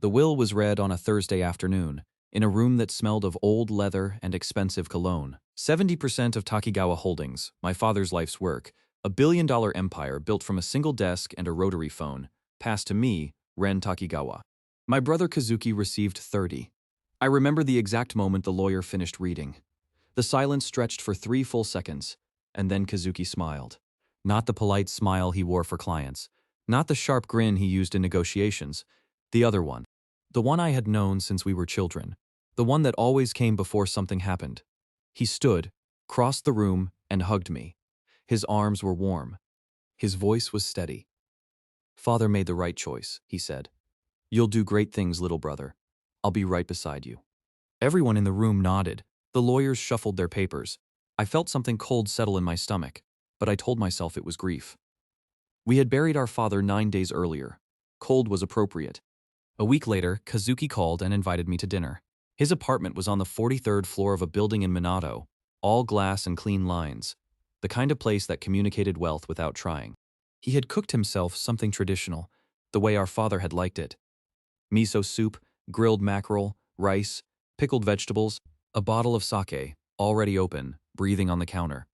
The will was read on a Thursday afternoon, in a room that smelled of old leather and expensive cologne. 70% of Takigawa Holdings, my father's life's work, a billion-dollar empire built from a single desk and a rotary phone, passed to me, Ren Takigawa. My brother Kazuki received 30. I remember the exact moment the lawyer finished reading. The silence stretched for 3 full seconds, and then Kazuki smiled. Not the polite smile he wore for clients, not the sharp grin he used in negotiations, the other one. The one I had known since we were children, the one that always came before something happened. He stood, crossed the room, and hugged me. His arms were warm. His voice was steady. "Father made the right choice," he said. "You'll do great things, little brother. I'll be right beside you." Everyone in the room nodded. The lawyers shuffled their papers. I felt something cold settle in my stomach, but I told myself it was grief. We had buried our father 9 days earlier. Cold was appropriate. A week later, Kazuki called and invited me to dinner. His apartment was on the 43rd floor of a building in Minato, all glass and clean lines, the kind of place that communicated wealth without trying. He had cooked himself something traditional, the way our father had liked it. Miso soup, grilled mackerel, rice, pickled vegetables, a bottle of sake, already open, breathing on the counter.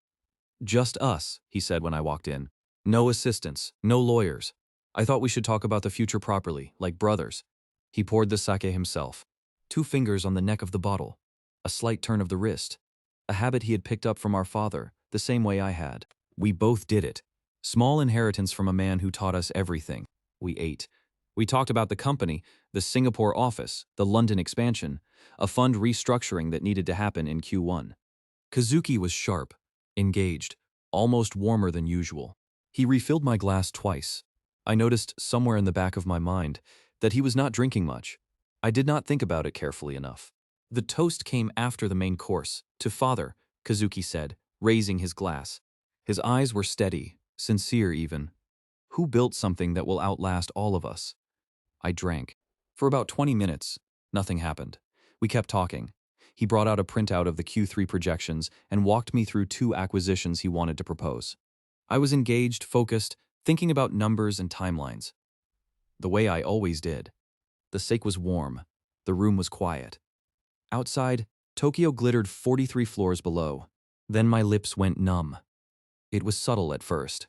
"Just us," he said when I walked in. "No assistants, no lawyers. I thought we should talk about the future properly, like brothers." He poured the sake himself. 2 fingers on the neck of the bottle. A slight turn of the wrist. A habit he had picked up from our father, the same way I had. We both did it. Small inheritance from a man who taught us everything. We ate. We talked about the company, the Singapore office, the London expansion, a fund restructuring that needed to happen in Q1. Kazuki was sharp, engaged, almost warmer than usual. He refilled my glass twice. I noticed somewhere in the back of my mind that he was not drinking much. I did not think about it carefully enough. The toast came after the main course. "To father," Kazuki said, raising his glass. His eyes were steady, sincere even. "Who built something that will outlast all of us?" I drank. For about 20 minutes, nothing happened. We kept talking. He brought out a printout of the Q3 projections and walked me through 2 acquisitions he wanted to propose. I was engaged, focused, thinking about numbers and timelines. The way I always did. The sake was warm. The room was quiet. Outside, Tokyo glittered 43 floors below. Then my lips went numb. It was subtle at first.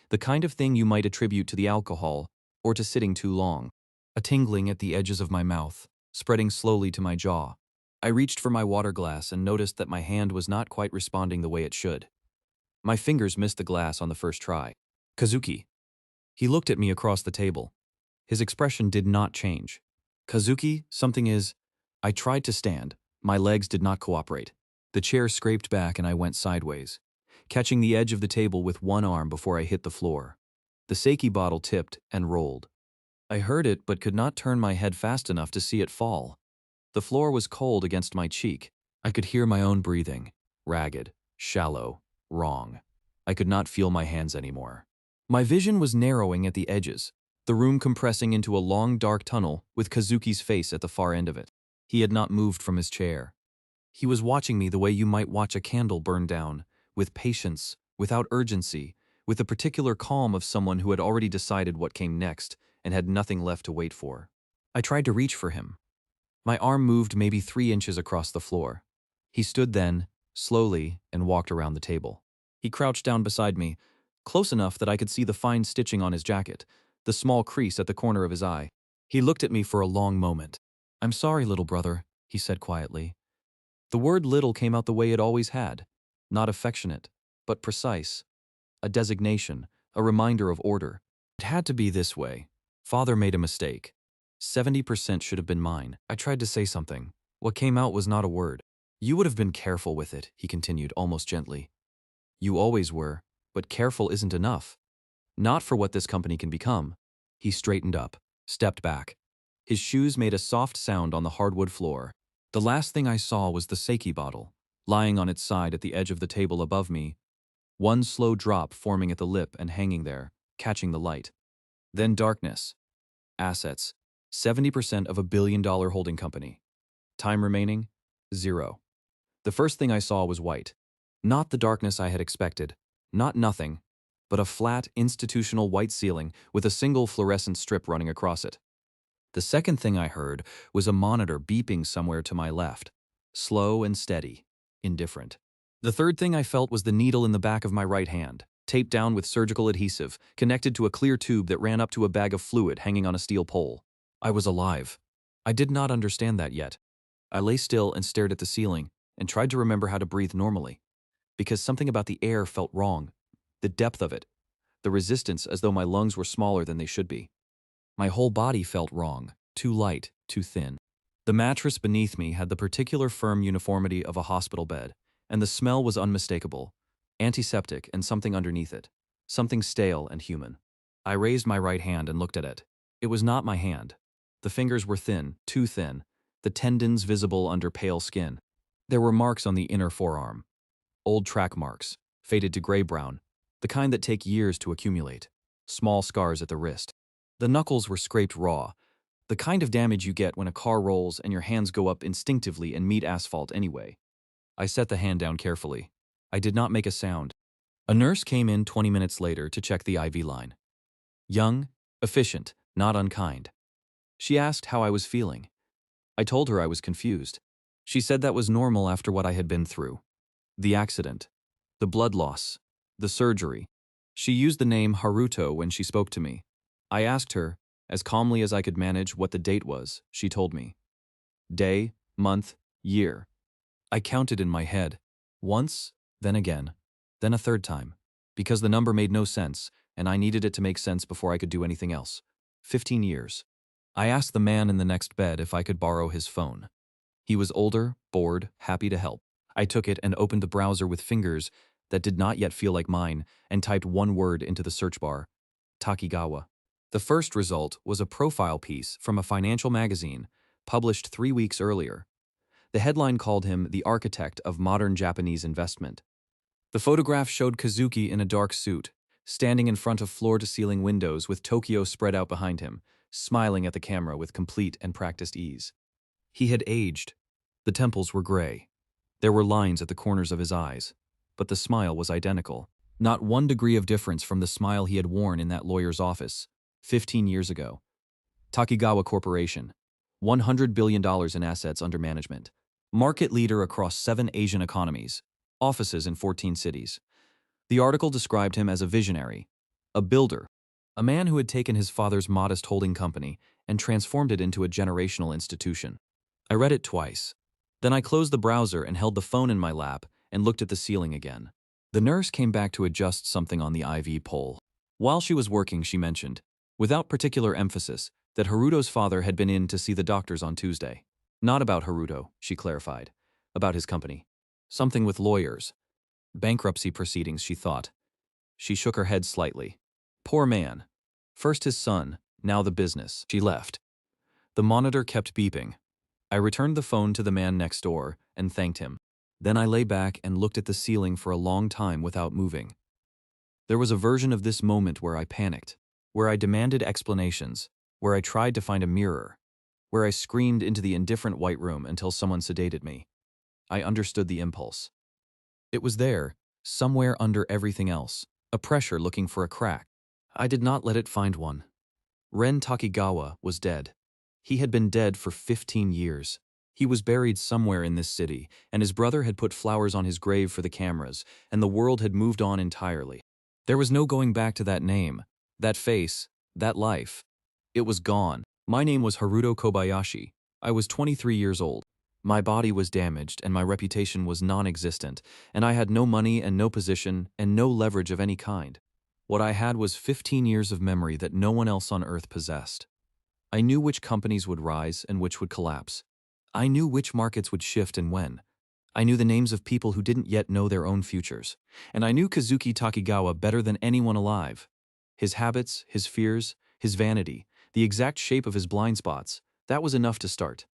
The kind of thing you might attribute to the alcohol or to sitting too long. A tingling at the edges of my mouth, spreading slowly to my jaw. I reached for my water glass and noticed that my hand was not quite responding the way it should. My fingers missed the glass on the first try. "Kazuki." He looked at me across the table. His expression did not change. "Kazuki, something is—" I tried to stand. My legs did not cooperate. The chair scraped back and I went sideways, catching the edge of the table with one arm before I hit the floor. The sake bottle tipped and rolled. I heard it but could not turn my head fast enough to see it fall. The floor was cold against my cheek. I could hear my own breathing. Ragged, shallow, wrong. I could not feel my hands anymore. My vision was narrowing at the edges, the room compressing into a long dark tunnel with Kazuki's face at the far end of it. He had not moved from his chair. He was watching me the way you might watch a candle burn down, with patience, without urgency, with the particular calm of someone who had already decided what came next and had nothing left to wait for. I tried to reach for him. My arm moved maybe 3 inches across the floor. He stood then, slowly, and walked around the table. He crouched down beside me, close enough that I could see the fine stitching on his jacket, the small crease at the corner of his eye. He looked at me for a long moment. "I'm sorry, little brother," he said quietly. The word little came out the way it always had, not affectionate, but precise. A designation, a reminder of order. It had to be this way. Father made a mistake. 70% should have been mine. I tried to say something. What came out was not a word. "You would have been careful with it," he continued almost gently. "You always were, but careful isn't enough. Not for what this company can become." He straightened up, stepped back. His shoes made a soft sound on the hardwood floor. The last thing I saw was the sake bottle, lying on its side at the edge of the table above me, one slow drop forming at the lip and hanging there, catching the light. Then darkness. Assets. 70% of a billion-dollar holding company. Time remaining? 0. The first thing I saw was white. Not the darkness I had expected. Not nothing, but a flat, institutional white ceiling with a single fluorescent strip running across it. The second thing I heard was a monitor beeping somewhere to my left. Slow and steady, indifferent. The third thing I felt was the needle in the back of my right hand, taped down with surgical adhesive, connected to a clear tube that ran up to a bag of fluid hanging on a steel pole. I was alive. I did not understand that yet. I lay still and stared at the ceiling and tried to remember how to breathe normally, because something about the air felt wrong. The depth of it, the resistance as though my lungs were smaller than they should be. My whole body felt wrong, too light, too thin. The mattress beneath me had the particular firm uniformity of a hospital bed, and the smell was unmistakable, antiseptic and something underneath it, something stale and human. I raised my right hand and looked at it. It was not my hand. The fingers were thin, too thin, the tendons visible under pale skin. There were marks on the inner forearm. Old track marks, faded to gray-brown, the kind that take years to accumulate. Small scars at the wrist. The knuckles were scraped raw, the kind of damage you get when a car rolls and your hands go up instinctively and meet asphalt anyway. I set the hand down carefully. I did not make a sound. A nurse came in 20 minutes later to check the IV line. Young, efficient, not unkind. She asked how I was feeling. I told her I was confused. She said that was normal after what I had been through. The accident, the blood loss, the surgery. She used the name Haruto when she spoke to me. I asked her, as calmly as I could manage, what the date was. She told me. Day, month, year. I counted in my head. Once, then again, then a third time. Because the number made no sense, and I needed it to make sense before I could do anything else. 15 years. I asked the man in the next bed if I could borrow his phone. He was older, bored, happy to help. I took it and opened the browser with fingers that did not yet feel like mine and typed one word into the search bar. Takigawa. The first result was a profile piece from a financial magazine published 3 weeks earlier. The headline called him the architect of modern Japanese investment. The photograph showed Kazuki in a dark suit, standing in front of floor-to-ceiling windows with Tokyo spread out behind him, smiling at the camera with complete and practiced ease. He had aged. The temples were gray. There were lines at the corners of his eyes, but the smile was identical. Not 1 degree of difference from the smile he had worn in that lawyer's office 15 years ago. Takigawa Corporation, $100 billion in assets under management. Market leader across 7 Asian economies. Offices in 14 cities. The article described him as a visionary, a builder, a man who had taken his father's modest holding company and transformed it into a generational institution. I read it twice. Then I closed the browser and held the phone in my lap and looked at the ceiling again. The nurse came back to adjust something on the IV pole. While she was working, she mentioned, without particular emphasis, that Haruto's father had been in to see the doctors on Tuesday. Not about Haruto, she clarified. About his company. Something with lawyers. Bankruptcy proceedings, she thought. She shook her head slightly. Poor man. First his son, now the business. She left. The monitor kept beeping. I returned the phone to the man next door and thanked him. Then I lay back and looked at the ceiling for a long time without moving. There was a version of this moment where I panicked, where I demanded explanations, where I tried to find a mirror, where I screamed into the indifferent white room until someone sedated me. I understood the impulse. It was there, somewhere under everything else, a pressure looking for a crack. I did not let it find one. Ren Takigawa was dead. He had been dead for 15 years. He was buried somewhere in this city, and his brother had put flowers on his grave for the cameras, and the world had moved on entirely. There was no going back to that name, that face, that life. It was gone. My name was Haruto Kobayashi. I was 23 years old. My body was damaged, and my reputation was non-existent, and I had no money and no position and no leverage of any kind. What I had was 15 years of memory that no one else on earth possessed. I knew which companies would rise and which would collapse. I knew which markets would shift and when. I knew the names of people who didn't yet know their own futures. And I knew Kazuki Takigawa better than anyone alive. His habits, his fears, his vanity, the exact shape of his blind spots, that was enough to start.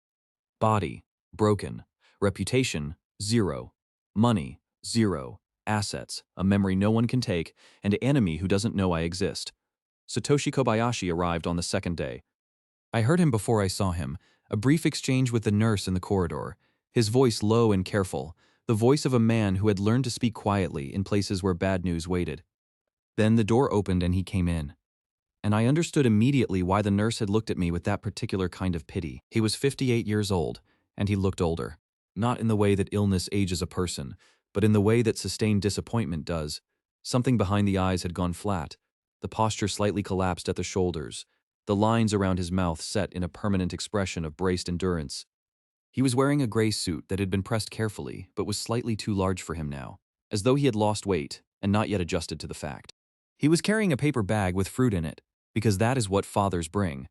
Body, broken. Reputation, 0. Money, 0. Assets, a memory no one can take, and an enemy who doesn't know I exist. Satoshi Kobayashi arrived on the second day. I heard him before I saw him, a brief exchange with the nurse in the corridor, his voice low and careful, the voice of a man who had learned to speak quietly in places where bad news waited. Then the door opened and he came in. and I understood immediately why the nurse had looked at me with that particular kind of pity. He was 58 years old, and he looked older. Not in the way that illness ages a person, but in the way that sustained disappointment does. Something behind the eyes had gone flat. The posture slightly collapsed at the shoulders. The lines around his mouth set in a permanent expression of braced endurance. He was wearing a gray suit that had been pressed carefully, but was slightly too large for him now, as though he had lost weight and not yet adjusted to the fact. He was carrying a paper bag with fruit in it, because that is what fathers bring.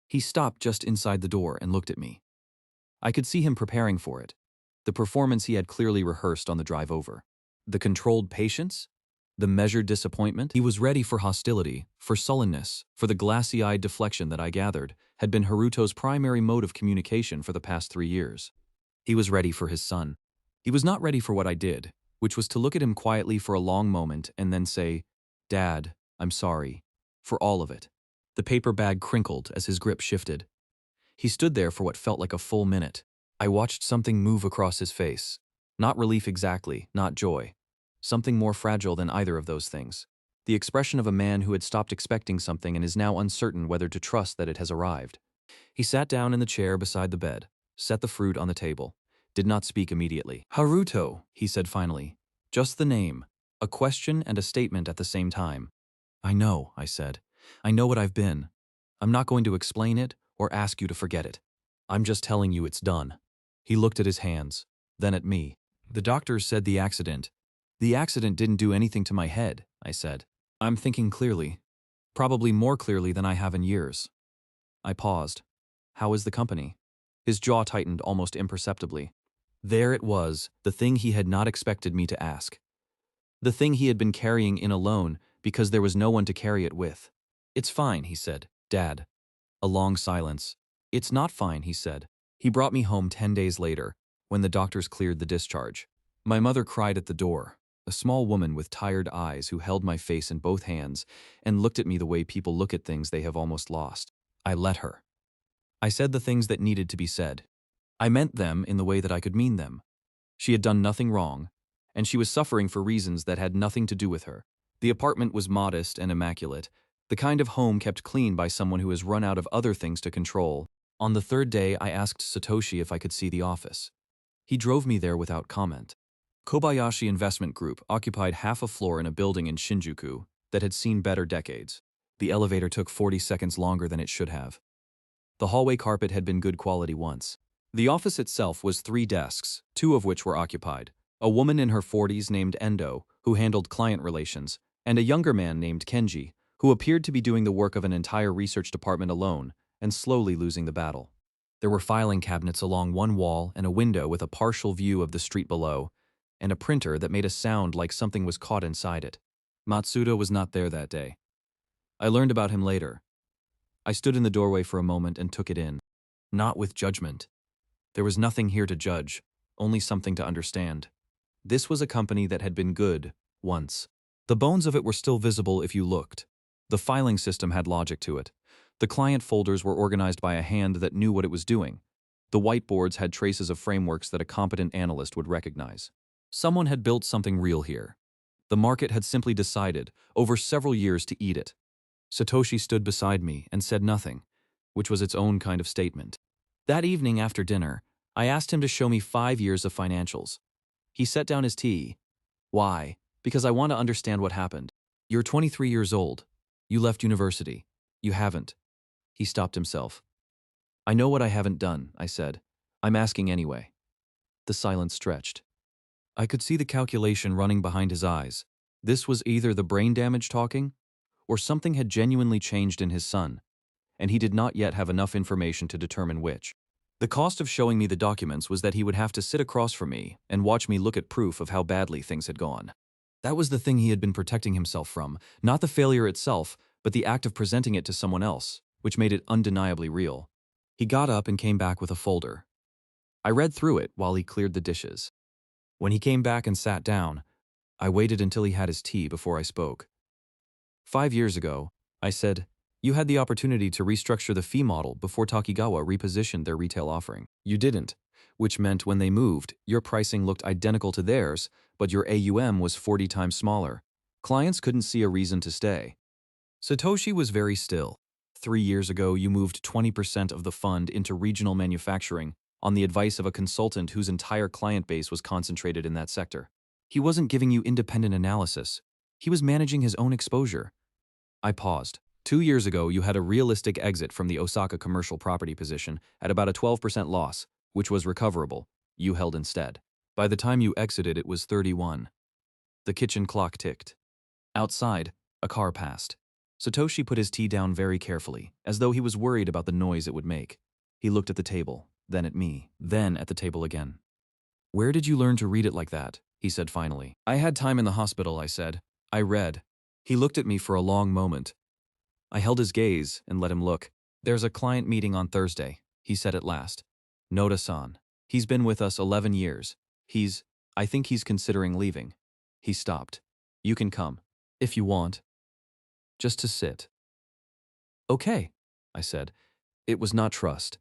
He stopped just inside the door and looked at me. I could see him preparing for it. The performance he had clearly rehearsed on the drive over. The controlled patience? The measured disappointment? He was ready for hostility, for sullenness, for the glassy-eyed deflection that I gathered had been Haruto's primary mode of communication for the past 3 years. He was ready for his son. He was not ready for what I did, which was to look at him quietly for a long moment and then say, "Dad, I'm sorry. For all of it." The paper bag crinkled as his grip shifted. He stood there for what felt like a full minute. I watched something move across his face. Not relief exactly, not joy. Something more fragile than either of those things. The expression of a man who had stopped expecting something and is now uncertain whether to trust that it has arrived. He sat down in the chair beside the bed, set the fruit on the table, did not speak immediately. "Haruto," he said finally. Just the name, a question and a statement at the same time. "I know," I said. "I know what I've been. I'm not going to explain it or ask you to forget it. I'm just telling you it's done." He looked at his hands, then at me. "The doctors said the accident." "The accident didn't do anything to my head," I said. "I'm thinking clearly. Probably more clearly than I have in years." I paused. "How is the company?" His jaw tightened almost imperceptibly. There it was, the thing he had not expected me to ask. The thing he had been carrying in alone because there was no one to carry it with. "It's fine," he said. "Dad." A long silence. "It's not fine," he said. He brought me home 10 days later, when the doctors cleared the discharge. My mother cried at the door, a small woman with tired eyes who held my face in both hands and looked at me the way people look at things they have almost lost. I let her. I said the things that needed to be said. I meant them in the way that I could mean them. She had done nothing wrong, and she was suffering for reasons that had nothing to do with her. The apartment was modest and immaculate, the kind of home kept clean by someone who has run out of other things to control. On the third day, I asked Satoshi if I could see the office. He drove me there without comment. Kobayashi Investment Group occupied half a floor in a building in Shinjuku that had seen better decades. The elevator took 40 seconds longer than it should have. The hallway carpet had been good quality once. The office itself was 3 desks, 2 of which were occupied. A woman in her 40s named Endo, who handled client relations, and a younger man named Kenji, who appeared to be doing the work of an entire research department alone and slowly losing the battle. There were filing cabinets along one wall and a window with a partial view of the street below, and a printer that made a sound like something was caught inside it. Matsuda was not there that day. I learned about him later. I stood in the doorway for a moment and took it in. Not with judgment. There was nothing here to judge, only something to understand. This was a company that had been good, once. The bones of it were still visible if you looked. The filing system had logic to it. The client folders were organized by a hand that knew what it was doing. The whiteboards had traces of frameworks that a competent analyst would recognize. Someone had built something real here. The market had simply decided, over several years, to eat it. Satoshi stood beside me and said nothing, which was its own kind of statement. That evening after dinner, I asked him to show me 5 years of financials. He set down his tea. "Why?" "Because I want to understand what happened. You're 23 years old. You left university. You haven't." He stopped himself. "I know what I haven't done," I said. "I'm asking anyway." The silence stretched. I could see the calculation running behind his eyes. This was either the brain damage talking, or something had genuinely changed in his son, and he did not yet have enough information to determine which. The cost of showing me the documents was that he would have to sit across from me and watch me look at proof of how badly things had gone. That was the thing he had been protecting himself from, not the failure itself, but the act of presenting it to someone else, which made it undeniably real. He got up and came back with a folder. I read through it while he cleared the dishes. When he came back and sat down, I waited until he had his tea before I spoke. 5 years ago, I said, you had the opportunity to restructure the fee model before Takigawa repositioned their retail offering. You didn't, which meant when they moved, your pricing looked identical to theirs, but your AUM was 40 times smaller. Clients couldn't see a reason to stay. Satoshi was very still. 3 years ago, you moved 20% of the fund into regional manufacturing on the advice of a consultant whose entire client base was concentrated in that sector. He wasn't giving you independent analysis. He was managing his own exposure. I paused. 2 years ago, you had a realistic exit from the Osaka commercial property position at about a 12% loss, which was recoverable. You held instead. By the time you exited, it was 31. The kitchen clock ticked. Outside, a car passed. Satoshi put his tea down very carefully, as though he was worried about the noise it would make. He looked at the table, then at me, then at the table again. "Where did you learn to read it like that?" he said finally. "I had time in the hospital," I said. "I read." He looked at me for a long moment. I held his gaze and let him look. "There's a client meeting on Thursday," he said at last. "Noda-san. He's been with us 11 years. I think he's considering leaving." He stopped. "You can come. If you want. Just to sit." "Okay," I said. It was not trust.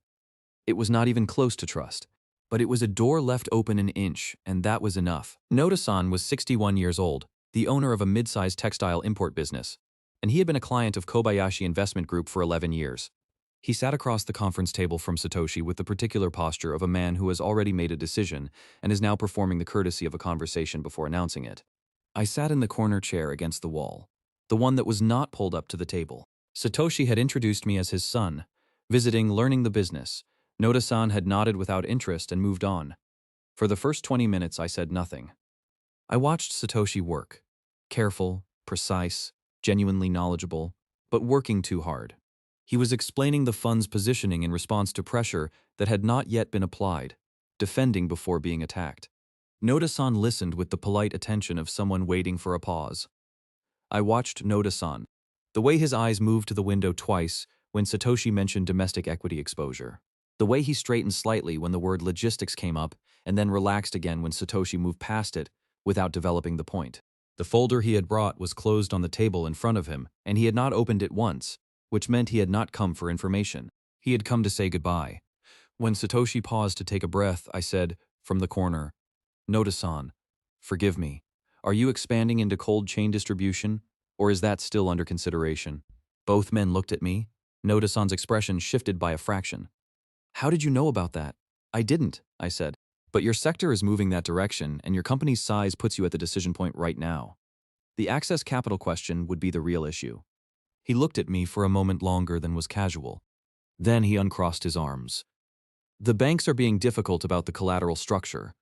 It was not even close to trust. But it was a door left open an inch, and that was enough. Noda-san was 61 years old, the owner of a mid-sized textile import business, and he had been a client of Kobayashi Investment Group for 11 years. He sat across the conference table from Satoshi with the particular posture of a man who has already made a decision and is now performing the courtesy of a conversation before announcing it. I sat in the corner chair against the wall, the one that was not pulled up to the table. Satoshi had introduced me as his son, visiting, learning the business. Noda-san had nodded without interest and moved on. For the first 20 minutes, I said nothing. I watched Satoshi work. Careful, precise, genuinely knowledgeable, but working too hard. He was explaining the fund's positioning in response to pressure that had not yet been applied, defending before being attacked. Noda-san listened with the polite attention of someone waiting for a pause. I watched Noda-san, the way his eyes moved to the window twice when Satoshi mentioned domestic equity exposure. The way he straightened slightly when the word logistics came up and then relaxed again when Satoshi moved past it without developing the point. The folder he had brought was closed on the table in front of him, and he had not opened it once, which meant he had not come for information. He had come to say goodbye. When Satoshi paused to take a breath, I said, from the corner, "Noda-san, forgive me. Are you expanding into cold chain distribution, or is that still under consideration?" Both men looked at me. Noda-san's expression shifted by a fraction. "How did you know about that?" "I didn't," I said. "But your sector is moving that direction, and your company's size puts you at the decision point right now. The access capital question would be the real issue." He looked at me for a moment longer than was casual. Then he uncrossed his arms. "The banks are being difficult about the collateral structure.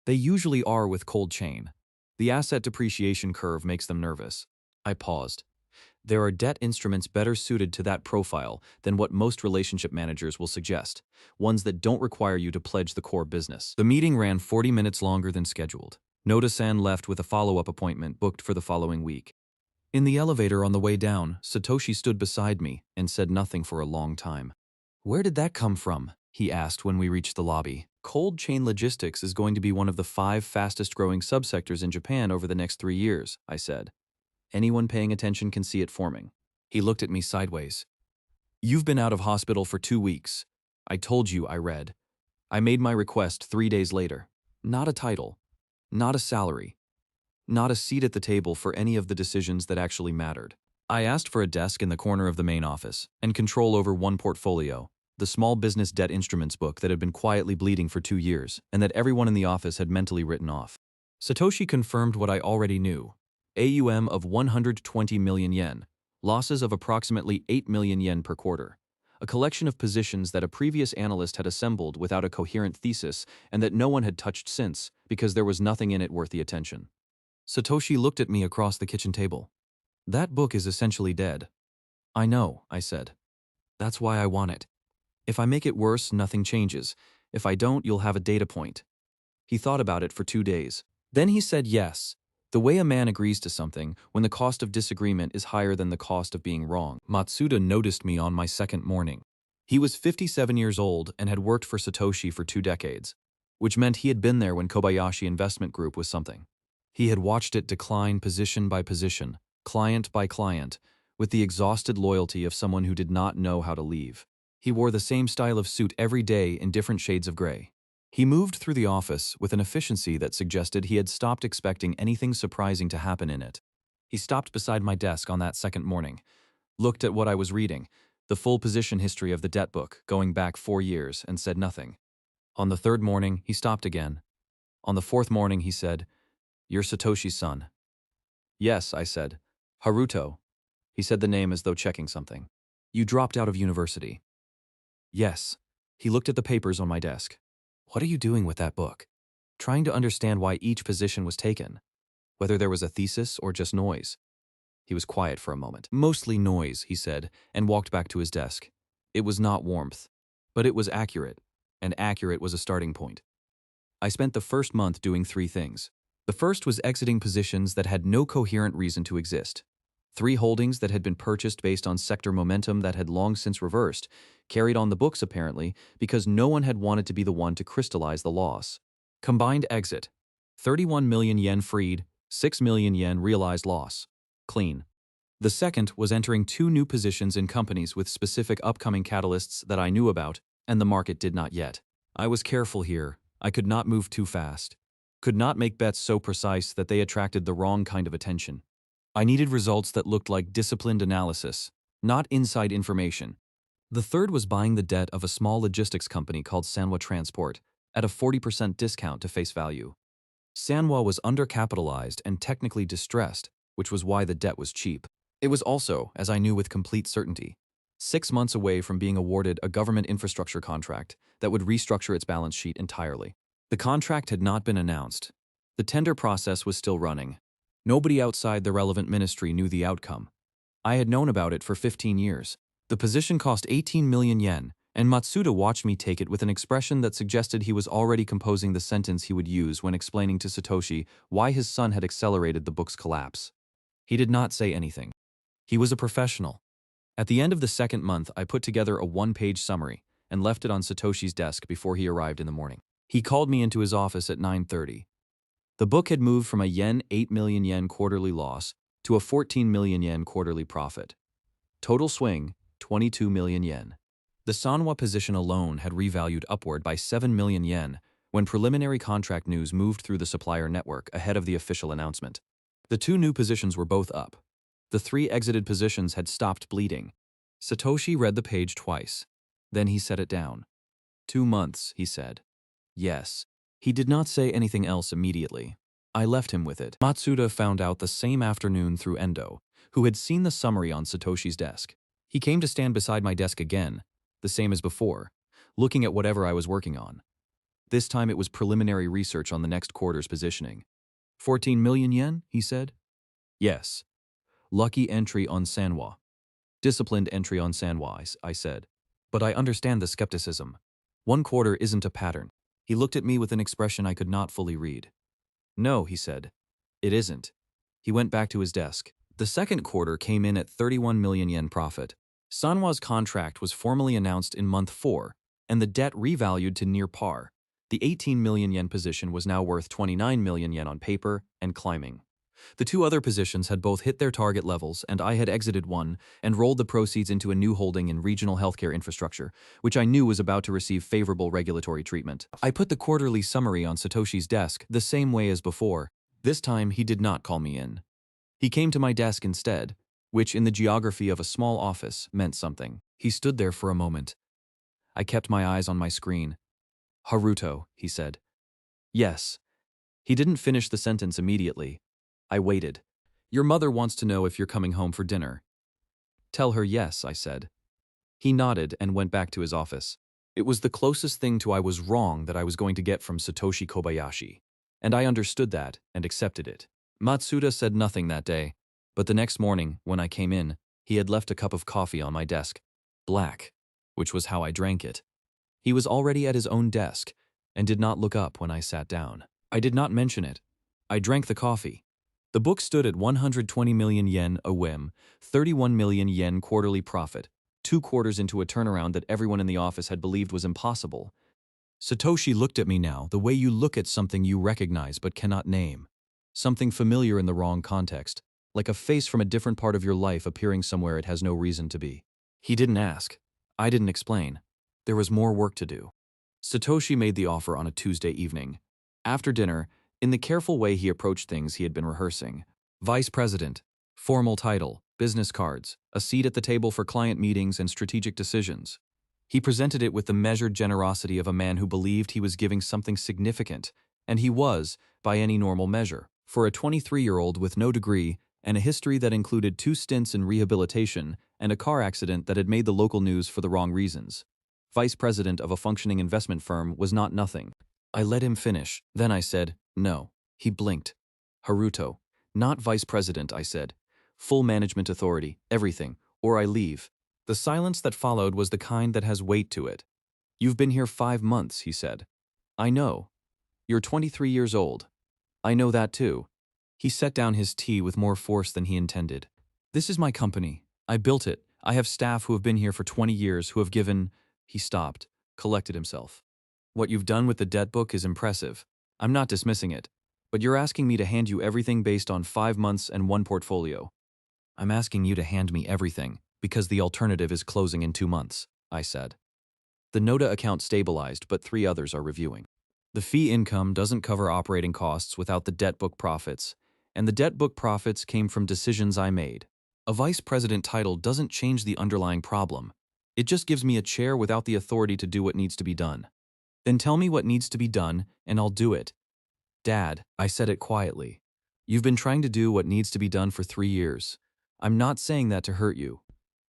They usually are with cold chain. The asset depreciation curve makes them nervous." I paused. "There are debt instruments better suited to that profile than what most relationship managers will suggest, ones that don't require you to pledge the core business." The meeting ran 40 minutes longer than scheduled. Noda-san left with a follow-up appointment booked for the following week. In the elevator on the way down, Satoshi stood beside me and said nothing for a long time. "Where did that come from?" he asked when we reached the lobby. "Cold chain logistics is going to be one of the 5 fastest-growing subsectors in Japan over the next 3 years," I said. "Anyone paying attention can see it forming." He looked at me sideways. "You've been out of hospital for 2 weeks. I told you," I read. I made my request 3 days later. Not a title. Not a salary. Not a seat at the table for any of the decisions that actually mattered. I asked for a desk in the corner of the main office and control over one portfolio, the small business debt instruments book that had been quietly bleeding for 2 years and that everyone in the office had mentally written off. Satoshi confirmed what I already knew. AUM of 120 million yen, losses of approximately 8 million yen per quarter, a collection of positions that a previous analyst had assembled without a coherent thesis and that no one had touched since because there was nothing in it worth the attention. Satoshi looked at me across the kitchen table. "That book is essentially dead." "I know," I said. "That's why I want it. If I make it worse, nothing changes. If I don't, you'll have a data point." He thought about it for 2 days. Then he said yes. The way a man agrees to something when the cost of disagreement is higher than the cost of being wrong. Matsuda noticed me on my second morning. He was 57 years old and had worked for Satoshi for 2 decades, which meant he had been there when Kobayashi Investment Group was something. He had watched it decline position by position, client by client, with the exhausted loyalty of someone who did not know how to leave. He wore the same style of suit every day in different shades of gray. He moved through the office with an efficiency that suggested he had stopped expecting anything surprising to happen in it. He stopped beside my desk on that second morning. looked at what I was reading, the full position history of the debt book, going back 4 years, and said nothing. On the third morning, he stopped again. On the fourth morning, he said, "You're Satoshi's son." "Yes," I said. "Haruto." He said the name as though checking something. "You dropped out of university." "Yes." He looked at the papers on my desk. "What are you doing with that book?" Trying to understand why each position was taken, whether there was a thesis or just noise. He was quiet for a moment. "Mostly noise," he said, and walked back to his desk. It was not warmth, but it was accurate, and accurate was a starting point. I spent the first month doing 3 things. The first was exiting positions that had no coherent reason to exist. 3 holdings that had been purchased based on sector momentum that had long since reversed, carried on the books apparently, because no one had wanted to be the one to crystallize the loss. Combined exit: 31 million yen freed, 6 million yen realized loss. Clean. The second was entering 2 new positions in companies with specific upcoming catalysts that I knew about, and the market did not yet. I was careful here. I could not move too fast. Could not make bets so precise that they attracted the wrong kind of attention. I needed results that looked like disciplined analysis, not inside information. The third was buying the debt of a small logistics company called Sanwa Transport at a 40% discount to face value. Sanwa was undercapitalized and technically distressed, which was why the debt was cheap. It was also, as I knew with complete certainty, 6 months away from being awarded a government infrastructure contract that would restructure its balance sheet entirely. The contract had not been announced. The tender process was still running. Nobody outside the relevant ministry knew the outcome. I had known about it for 15 years. The position cost 18 million yen, and Matsuda watched me take it with an expression that suggested he was already composing the sentence he would use when explaining to Satoshi why his son had accelerated the book's collapse. He did not say anything. He was a professional. At the end of the second month, I put together a 1-page summary and left it on Satoshi's desk before he arrived in the morning. He called me into his office at 9:30. The book had moved from a 8 million yen quarterly loss to a 14 million yen quarterly profit. Total swing, 22 million yen. The Sanwa position alone had revalued upward by 7 million yen when preliminary contract news moved through the supplier network ahead of the official announcement. The 2 new positions were both up. The 3 exited positions had stopped bleeding. Satoshi read the page twice. Then he set it down. 2 months, he said. Yes. He did not say anything else immediately. I left him with it. Matsuda found out the same afternoon through Endo, who had seen the summary on Satoshi's desk. He came to stand beside my desk again, the same as before, looking at whatever I was working on. This time it was preliminary research on the next quarter's positioning. 14 million yen, he said. Yes. Lucky entry on Sanwa. Disciplined entry on Sanwa, I said. But I understand the skepticism. 1 quarter isn't a pattern. He looked at me with an expression I could not fully read. No, he said. It isn't. He went back to his desk. The second quarter came in at 31 million yen profit. Sanwa's contract was formally announced in month 4, and the debt revalued to near par. The 18 million yen position was now worth 29 million yen on paper and climbing. The 2 other positions had both hit their target levels, and I had exited one and rolled the proceeds into a new holding in regional healthcare infrastructure, which I knew was about to receive favorable regulatory treatment. I put the quarterly summary on Satoshi's desk the same way as before. This time, he did not call me in. He came to my desk instead, which in the geography of a small office meant something. He stood there for a moment. I kept my eyes on my screen. Haruto, he said. Yes. He didn't finish the sentence immediately. I waited. Your mother wants to know if you're coming home for dinner. Tell her yes, I said. He nodded and went back to his office. It was the closest thing to I was wrong that I was going to get from Satoshi Kobayashi, and I understood that and accepted it. Matsuda said nothing that day, but the next morning, when I came in, he had left a cup of coffee on my desk. Black, which was how I drank it. He was already at his own desk and did not look up when I sat down. I did not mention it. I drank the coffee. The book stood at 120 million yen a whim, 31 million yen quarterly profit, 2 quarters into a turnaround that everyone in the office had believed was impossible. Satoshi looked at me now the way you look at something you recognize but cannot name. Something familiar in the wrong context, like a face from a different part of your life appearing somewhere it has no reason to be. He didn't ask. I didn't explain. There was more work to do. Satoshi made the offer on a Tuesday evening. After dinner, in the careful way he approached things he had been rehearsing. Vice President. Formal title. business cards, a seat at the table for client meetings and strategic decisions. He presented it with the measured generosity of a man who believed he was giving something significant, and he was, by any normal measure. For a 23-year-old with no degree and a history that included 2 stints in rehabilitation and a car accident that had made the local news for the wrong reasons. Vice president of a functioning investment firm was not nothing. I let him finish, then I said, "No." He blinked. "Haruto. Not vice president," I said. "Full management authority, everything, or I leave." The silence that followed was the kind that has weight to it. "You've been here 5 months," he said. "I know. You're 23 years old. I know that too." He set down his tea with more force than he intended. "This is my company. I built it. I have staff who have been here for 20 years who have given—" He stopped, collected himself. "What you've done with the debt book is impressive. I'm not dismissing it. But you're asking me to hand you everything based on 5 months and 1 portfolio." "I'm asking you to hand me everything, because the alternative is closing in 2 months," I said. "The Noda account stabilized, but 3 others are reviewing. The fee income doesn't cover operating costs without the debt book profits, and the debt book profits came from decisions I made. A vice president title doesn't change the underlying problem. It just gives me a chair without the authority to do what needs to be done. Then tell me what needs to be done, and I'll do it." "Dad," I said it quietly, "you've been trying to do what needs to be done for 3 years. I'm not saying that to hurt you.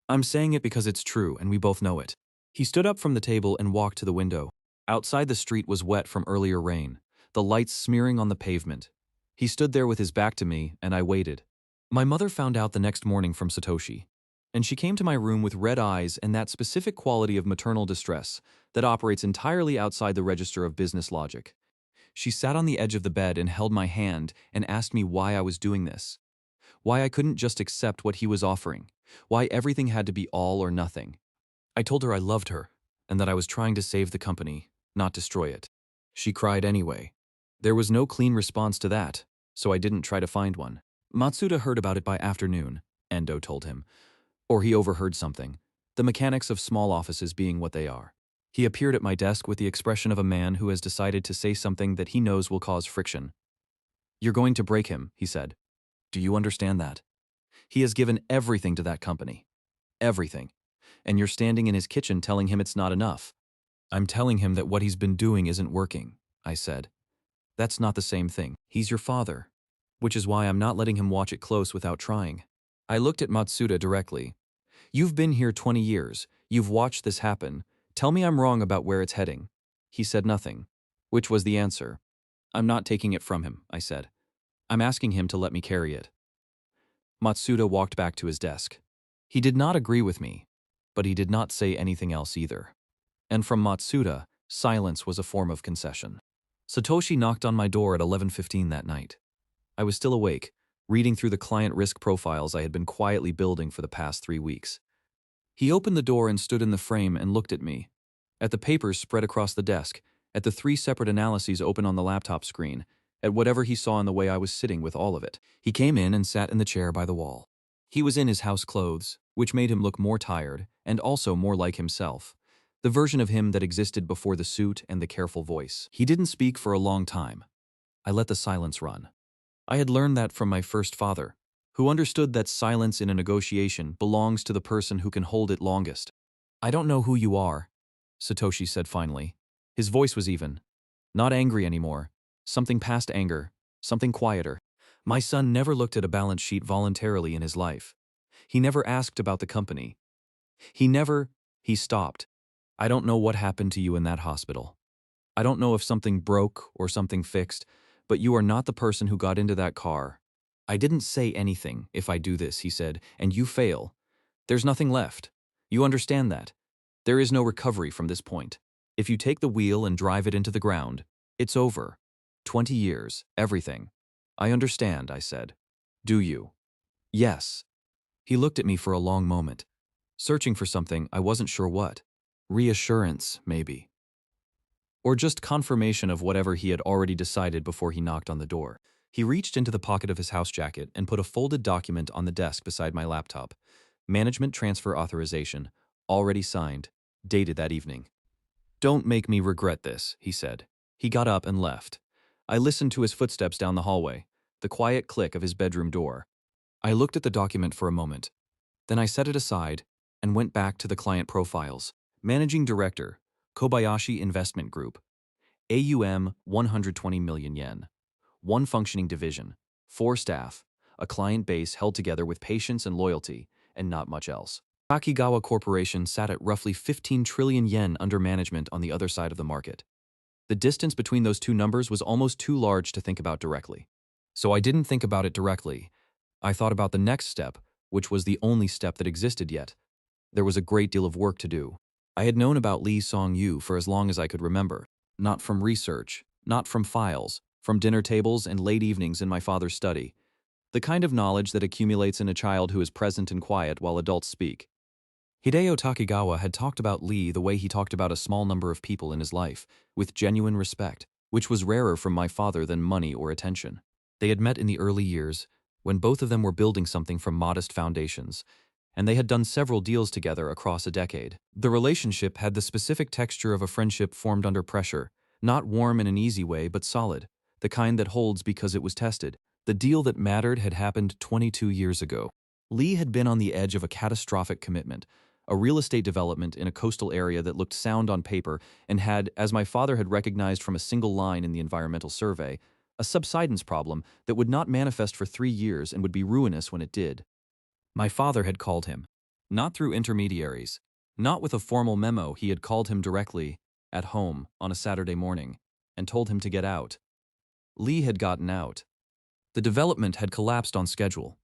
I'm saying it because it's true and we both know it." He stood up from the table and walked to the window. Outside the street was wet from earlier rain, the lights smearing on the pavement. He stood there with his back to me, and I waited. My mother found out the next morning from Satoshi, and she came to my room with red eyes and that specific quality of maternal distress that operates entirely outside the register of business logic. She sat on the edge of the bed and held my hand and asked me why I was doing this. Why I couldn't just accept what he was offering. Why everything had to be all or nothing. I told her I loved her, and that I was trying to save the company, not destroy it. She cried anyway. There was no clean response to that, so I didn't try to find one. "Matsuda heard about it by afternoon," Endo told him. "Or he overheard something. The mechanics of small offices being what they are. He appeared at my desk with the expression of a man who has decided to say something that he knows will cause friction. 'You're going to break him,' he said. 'Do you understand that? He has given everything to that company. Everything. And you're standing in his kitchen telling him it's not enough.' 'I'm telling him that what he's been doing isn't working,' I said. 'That's not the same thing. He's your father. Which is why I'm not letting him watch it close without trying.' I looked at Matsuda directly. 'You've been here 20 years. You've watched this happen. Tell me I'm wrong about where it's heading.' He said nothing. Which was the answer. 'I'm not taking it from him,' I said. 'I'm asking him to let me carry it.' Matsuda walked back to his desk. He did not agree with me, but he did not say anything else either. And from Matsuda, silence was a form of concession. Satoshi knocked on my door at 11:15 that night. I was still awake, reading through the client risk profiles I had been quietly building for the past 3 weeks. He opened the door and stood in the frame and looked at me, at the papers spread across the desk, at the 3 separate analyses open on the laptop screen, at whatever he saw in the way I was sitting with all of it. He came in and sat in the chair by the wall. He was in his house clothes, which made him look more tired and also more like himself, the version of him that existed before the suit and the careful voice. He didn't speak for a long time. I let the silence run. I had learned that from my first father, who understood that silence in a negotiation belongs to the person who can hold it longest. "I don't know who you are," Satoshi said finally. His voice was even. Not angry anymore. Something past anger. Something quieter. "My son never looked at a balance sheet voluntarily in his life. He never asked about the company. He stopped. I don't know what happened to you in that hospital. I don't know if something broke or something fixed, but you are not the person who got into that car. I didn't say anything if I do this," he said, "and you fail. There's nothing left. You understand that. There is no recovery from this point. If you take the wheel and drive it into the ground, it's over. 20 years, everything." "I understand," I said. "Do you?" "Yes." He looked at me for a long moment, searching for something, I wasn't sure what. Reassurance, maybe. Or just confirmation of whatever he had already decided before he knocked on the door. He reached into the pocket of his house jacket and put a folded document on the desk beside my laptop. Management transfer authorization, already signed, dated that evening. "Don't make me regret this," he said. He got up and left. I listened to his footsteps down the hallway, the quiet click of his bedroom door. I looked at the document for a moment, Then I set it aside and went back to the client profiles. Managing Director, Kobayashi Investment Group, AUM 120 million yen. One functioning division, 4 staff, a client base held together with patience and loyalty, and not much else. Takigawa Corporation sat at roughly 15 trillion yen under management on the other side of the market. The distance between those two numbers was almost too large to think about directly. So I didn't think about it directly. I thought about the next step, which was the only step that existed yet. There was a great deal of work to do. I had known about Lee Song-yu for as long as I could remember, not from research, not from files, from dinner tables and late evenings in my father's study. The kind of knowledge that accumulates in a child who is present and quiet while adults speak. Hideo Takigawa had talked about Lee the way he talked about a small number of people in his life, with genuine respect, which was rarer from my father than money or attention. They had met in the early years, when both of them were building something from modest foundations, and they had done several deals together across a decade. The relationship had the specific texture of a friendship formed under pressure, not warm in an easy way, but solid, the kind that holds because it was tested. The deal that mattered had happened 22 years ago. Lee had been on the edge of a catastrophic commitment, a real estate development in a coastal area that looked sound on paper and had, as my father had recognized from a single line in the environmental survey, a subsidence problem that would not manifest for 3 years and would be ruinous when it did. My father had called him. Not through intermediaries. Not with a formal memo. He had called him directly, at home, on a Saturday morning, and told him to get out. Lee had gotten out. The development had collapsed on schedule.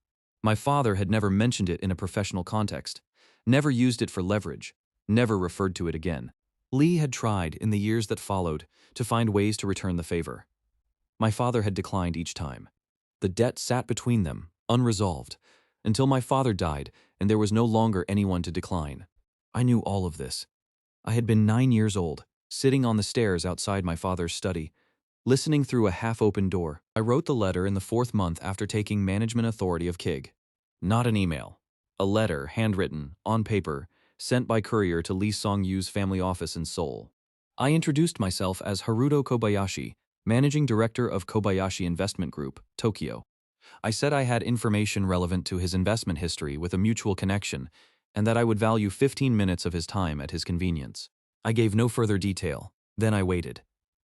My father had never mentioned it in a professional context, never used it for leverage, never referred to it again. Lee had tried, in the years that followed, to find ways to return the favor. My father had declined each time. The debt sat between them, unresolved, until my father died and there was no longer anyone to decline. I knew all of this. I had been 9 years old, sitting on the stairs outside my father's study, listening through a half-open door. I wrote the letter in the 4th month after taking management authority of KIG. Not an email. A letter, handwritten, on paper, sent by courier to Lee Song-yu's family office in Seoul. I introduced myself as Haruto Kobayashi, Managing Director of Kobayashi Investment Group, Tokyo. I said I had information relevant to his investment history with a mutual connection, and that I would value 15 minutes of his time at his convenience. I gave no further detail. Then I waited.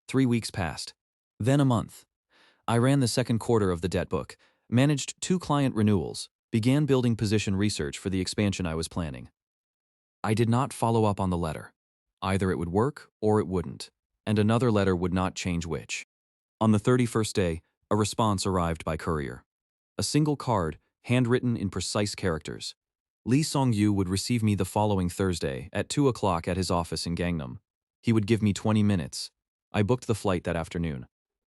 3 weeks passed. Then a month. I ran the second quarter of the debt book, managed 2 client renewals, began building position research for the expansion I was planning. I did not follow up on the letter. Either it would work or it wouldn't, and another letter would not change which. On the 31st day, a response arrived by courier. A single card, handwritten in precise characters. Lee Song-yu would receive me the following Thursday at 2 o'clock at his office in Gangnam. He would give me 20 minutes. I booked the flight that afternoon.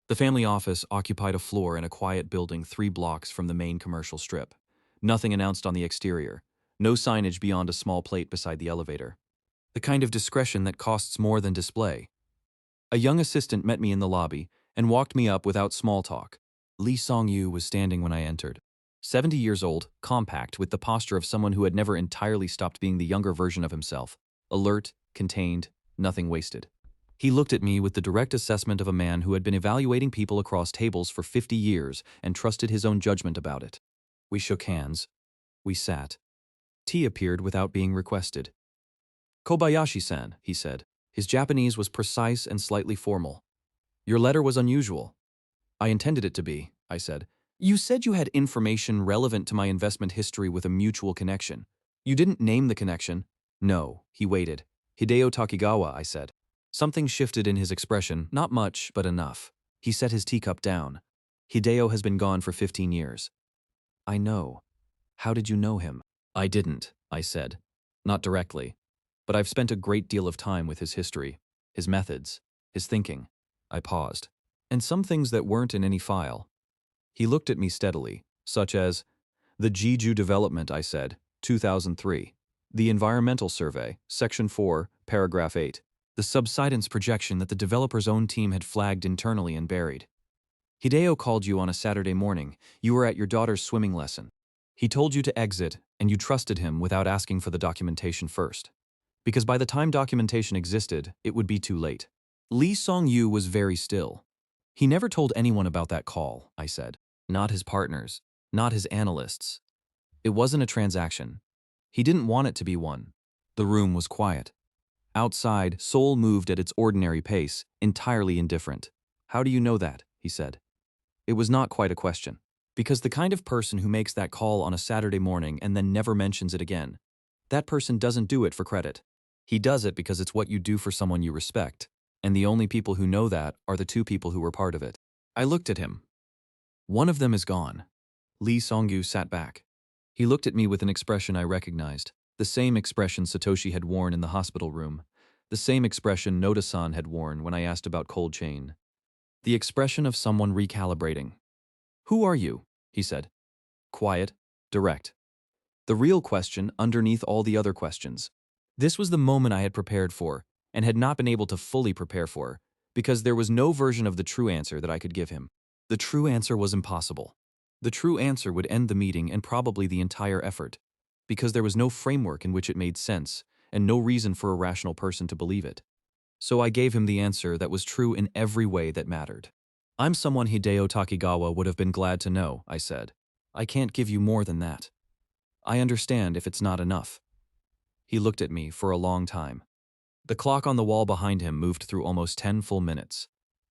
The family office occupied a floor in a quiet building 3 blocks from the main commercial strip. Nothing announced on the exterior. No signage beyond a small plate beside the elevator. The kind of discretion that costs more than display. A young assistant met me in the lobby and walked me up without small talk. Lee Song-yu was standing when I entered. 70 years old, compact, with the posture of someone who had never entirely stopped being the younger version of himself. Alert, contained, nothing wasted. He looked at me with the direct assessment of a man who had been evaluating people across tables for 50 years and trusted his own judgment about it. We shook hands. We sat. Tea appeared without being requested. "Kobayashi-san," he said. His Japanese was precise and slightly formal. "Your letter was unusual." "I intended it to be," I said. "You said you had information relevant to my investment history with a mutual connection. You didn't name the connection." "No," he waited. "Hideo Takigawa," I said. Something shifted in his expression, not much, but enough. He set his teacup down. "Hideo has been gone for 15 years. "I know. How did you know him?" "I didn't," I said. "Not directly. But I've spent a great deal of time with his history, his methods, his thinking." I paused. "And some things that weren't in any file." He looked at me steadily, such as, "The Jeju development," I said, 2003. "The environmental survey, section 4, paragraph 8. The subsidence projection that the developer's own team had flagged internally and buried. Hideo called you on a Saturday morning. You were at your daughter's swimming lesson. He told you to exit, and you trusted him without asking for the documentation first. Because by the time documentation existed, it would be too late." Lee Song-yu was very still. "He never told anyone about that call," I said. "Not his partners, not his analysts. It wasn't a transaction. He didn't want it to be one. The room was quiet. Outside, Seoul moved at its ordinary pace, entirely indifferent. "How do you know that?" he said. It was not quite a question. Because the kind of person who makes that call on a Saturday morning and then never mentions it again, that person doesn't do it for credit. He does it because it's what you do for someone you respect, and the only people who know that are the two people who were part of it. I looked at him. One of them is gone. Lee Song-yu sat back. He looked at me with an expression I recognized, the same expression Satoshi had worn in the hospital room, the same expression Noda-san had worn when I asked about Cold Chain. The expression of someone recalibrating. "Who are you?" he said. Quiet, direct. The real question underneath all the other questions. This was the moment I had prepared for, and had not been able to fully prepare for, because there was no version of the true answer that I could give him. The true answer was impossible. The true answer would end the meeting and probably the entire effort, because there was no framework in which it made sense, and no reason for a rational person to believe it. So I gave him the answer that was true in every way that mattered. "I'm someone Hideo Takigawa would have been glad to know," I said. "I can't give you more than that. I understand if it's not enough." He looked at me for a long time. The clock on the wall behind him moved through almost 10 full minutes.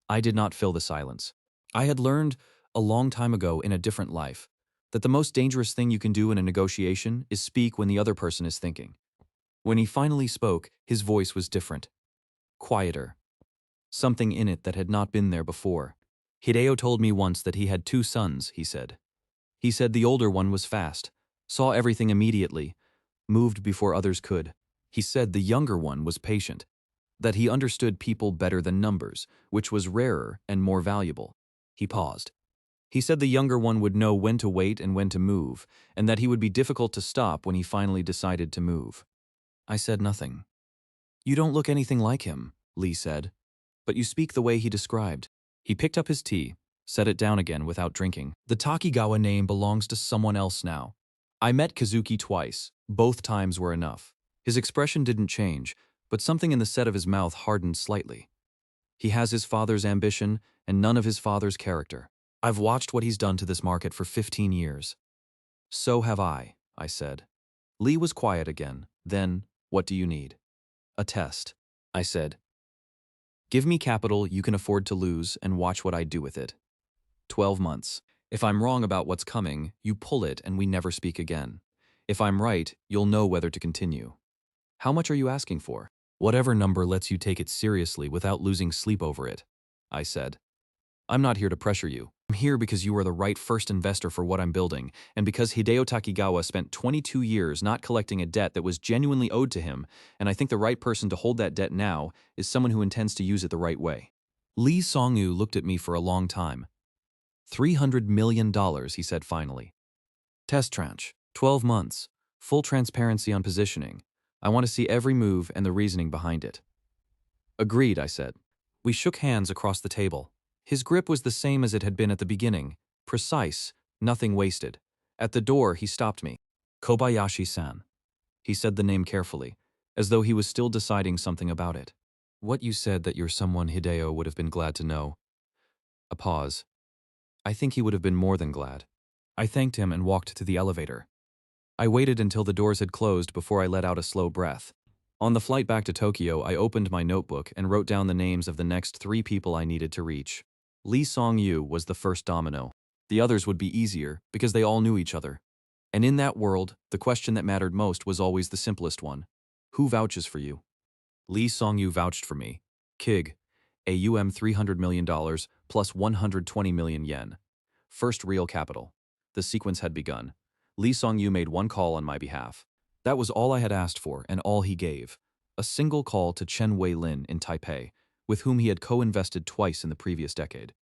I did not fill the silence. I had learned a long time ago in a different life that the most dangerous thing you can do in a negotiation is speak when the other person is thinking. When he finally spoke, his voice was different. Quieter. Something in it that had not been there before. "Hideo told me once that he had 2 sons," he said. "He said the older one was fast, saw everything immediately, moved before others could. He said the younger one was patient, that he understood people better than numbers, which was rarer and more valuable." He paused. "He said the younger one would know when to wait and when to move, and that he would be difficult to stop when he finally decided to move." I said nothing. "You don't look anything like him," Lee said, "but you speak the way he described." He picked up his tea, set it down again without drinking. "The Takigawa name belongs to someone else now. I met Kazuki twice. Both times were enough." His expression didn't change, but something in the set of his mouth hardened slightly. "He has his father's ambition and none of his father's character. I've watched what he's done to this market for 15 years. "So have I said. Lee was quiet again. Then, "What do you need?" "A test," I said. "Give me capital you can afford to lose and watch what I do with it. 12 months. If I'm wrong about what's coming, you pull it and we never speak again. If I'm right, you'll know whether to continue." "How much are you asking for?" "Whatever number lets you take it seriously without losing sleep over it," I said. "I'm not here to pressure you. I'm here because you are the right first investor for what I'm building, and because Hideo Takigawa spent 22 years not collecting a debt that was genuinely owed to him, and I think the right person to hold that debt now is someone who intends to use it the right way." Lee Song-yu looked at me for a long time. $300 million, he said finally. "Test tranche, 12 months, full transparency on positioning. I want to see every move and the reasoning behind it." "Agreed," I said. We shook hands across the table. His grip was the same as it had been at the beginning, precise, nothing wasted. At the door, he stopped me. "Kobayashi-san." He said the name carefully, as though he was still deciding something about it. "What you said that you're someone Hideo would have been glad to know." A pause. "I think he would have been more than glad." I thanked him and walked to the elevator. I waited until the doors had closed before I let out a slow breath. On the flight back to Tokyo, I opened my notebook and wrote down the names of the next 3 people I needed to reach. Lee Song-yu was the first domino. The others would be easier, because they all knew each other. And in that world, the question that mattered most was always the simplest one. Who vouches for you? Lee Song-yu vouched for me. KIG, AUM $300 million plus 120 million yen. First real capital. The sequence had begun. Lee Song-yu made one call on my behalf. That was all I had asked for and all he gave. A single call to Chen Wei-lin in Taipei, with whom he had co-invested twice in the previous decade.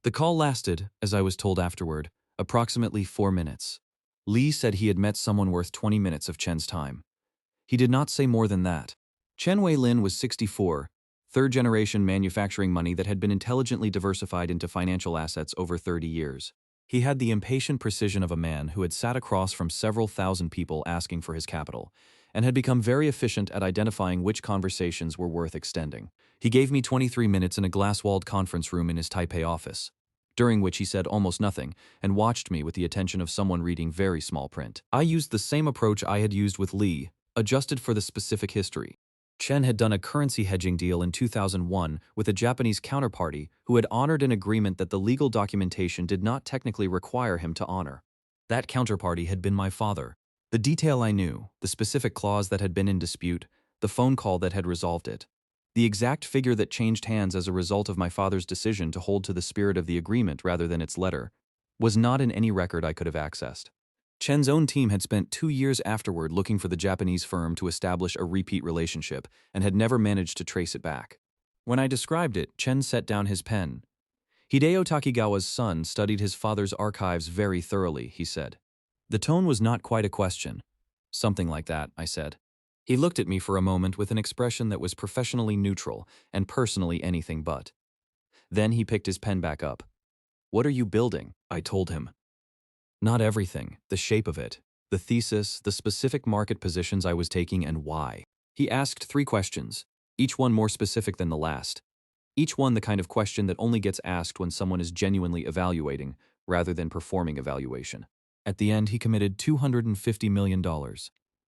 The call lasted, as I was told afterward, approximately 4 minutes. Lee said he had met someone worth 20 minutes of Chen's time. He did not say more than that. Chen Wei-lin was 64, third-generation manufacturing money that had been intelligently diversified into financial assets over 30 years. He had the impatient precision of a man who had sat across from several thousand people asking for his capital, and had become very efficient at identifying which conversations were worth extending. He gave me 23 minutes in a glass-walled conference room in his Taipei office. during which he said almost nothing and watched me with the attention of someone reading very small print. I used the same approach I had used with Lee, adjusted for the specific history. Chen had done a currency hedging deal in 2001 with a Japanese counterparty who had honored an agreement that the legal documentation did not technically require him to honor. That counterparty had been my father. The detail I knew, the specific clause that had been in dispute, the phone call that had resolved it. The exact figure that changed hands as a result of my father's decision to hold to the spirit of the agreement rather than its letter was not in any record I could have accessed. Chen's own team had spent 2 years afterward looking for the Japanese firm to establish a repeat relationship and had never managed to trace it back. When I described it, Chen set down his pen. Hideo Takigawa's son studied his father's archives very thoroughly, he said. The tone was not quite a question. Something like that, I said. He looked at me for a moment with an expression that was professionally neutral and personally anything but. Then he picked his pen back up. What are you building? I told him. Not everything, the shape of it, the thesis, the specific market positions I was taking and why. He asked 3 questions, each one more specific than the last. Each one the kind of question that only gets asked when someone is genuinely evaluating rather than performing evaluation. At the end, he committed $250 million.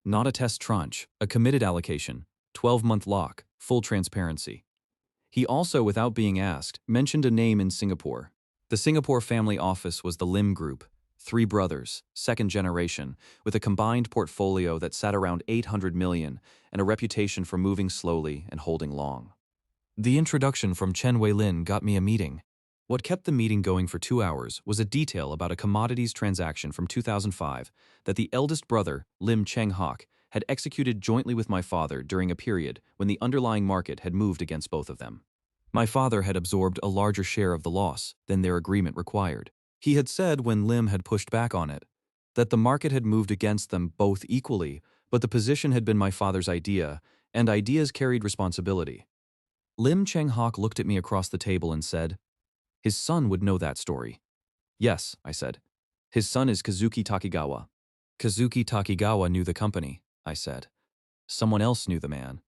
Not a test tranche, a committed allocation, 12-month lock, full transparency. He also, without being asked, mentioned a name in Singapore. The Singapore family office was the Lim Group, 3 brothers, second generation, with a combined portfolio that sat around 800 million and a reputation for moving slowly and holding long. The introduction from Chen Weilin got me a meeting. What kept the meeting going for 2 hours was a detail about a commodities transaction from 2005 that the eldest brother, Lim Cheng-hock, had executed jointly with my father during a period when the underlying market had moved against both of them. My father had absorbed a larger share of the loss than their agreement required. He had said when Lim had pushed back on it, that the market had moved against them both equally, but the position had been my father's idea, and ideas carried responsibility. Lim Cheng-hock looked at me across the table and said, his son would know that story. Yes, I said. His son is Kazuki Takigawa. Kazuki Takigawa knew the company, I said. Someone else knew the man.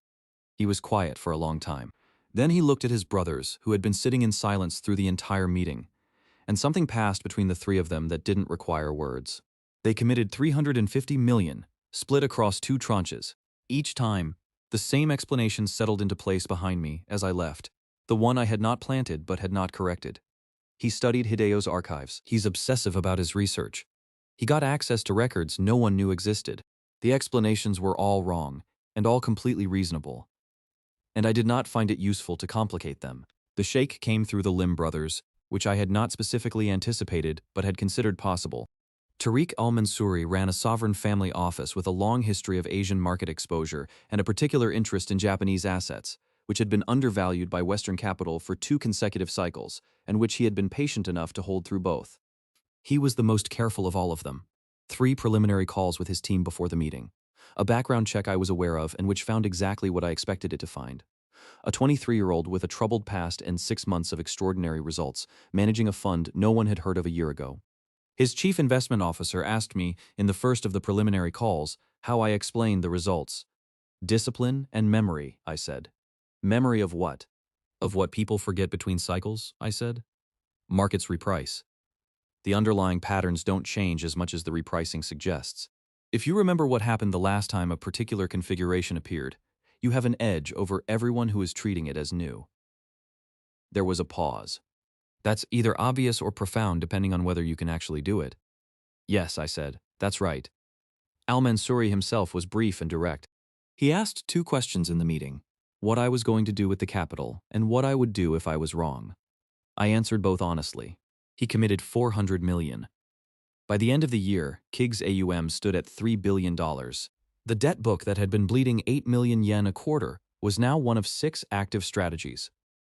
He was quiet for a long time. Then he looked at his brothers, who had been sitting in silence through the entire meeting, and something passed between the 3 of them that didn't require words. They committed $350 million, split across 2 tranches. Each time, the same explanation settled into place behind me as I left, the one I had not planted but had not corrected. He studied Hideo's archives. He's obsessive about his research. He got access to records no one knew existed. The explanations were all wrong, and all completely reasonable. And I did not find it useful to complicate them. The shake came through the Lim brothers, which I had not specifically anticipated but had considered possible. Tariq al-Mansouri ran a sovereign family office with a long history of Asian market exposure and a particular interest in Japanese assets, which had been undervalued by Western capital for 2 consecutive cycles, and which he had been patient enough to hold through both. He was the most careful of all of them. 3 preliminary calls with his team before the meeting. A background check I was aware of and which found exactly what I expected it to find. A 23-year-old with a troubled past and 6 months of extraordinary results, managing a fund no one had heard of a year ago. His chief investment officer asked me, in the first of the preliminary calls, how I explained the results. Discipline and memory, I said. Memory of what? Of what people forget between cycles, I said. Markets reprice. The underlying patterns don't change as much as the repricing suggests. If you remember what happened the last time a particular configuration appeared, you have an edge over everyone who is treating it as new. There was a pause. That's either obvious or profound depending on whether you can actually do it. Yes, I said, that's right. Al-Mansouri himself was brief and direct. He asked 2 questions in the meeting, what I was going to do with the capital and what I would do if I was wrong. I answered both honestly. He committed $400 million. By the end of the year, KIG's AUM stood at $3 billion. The debt book that had been bleeding 8 million yen a quarter was now one of 6 active strategies.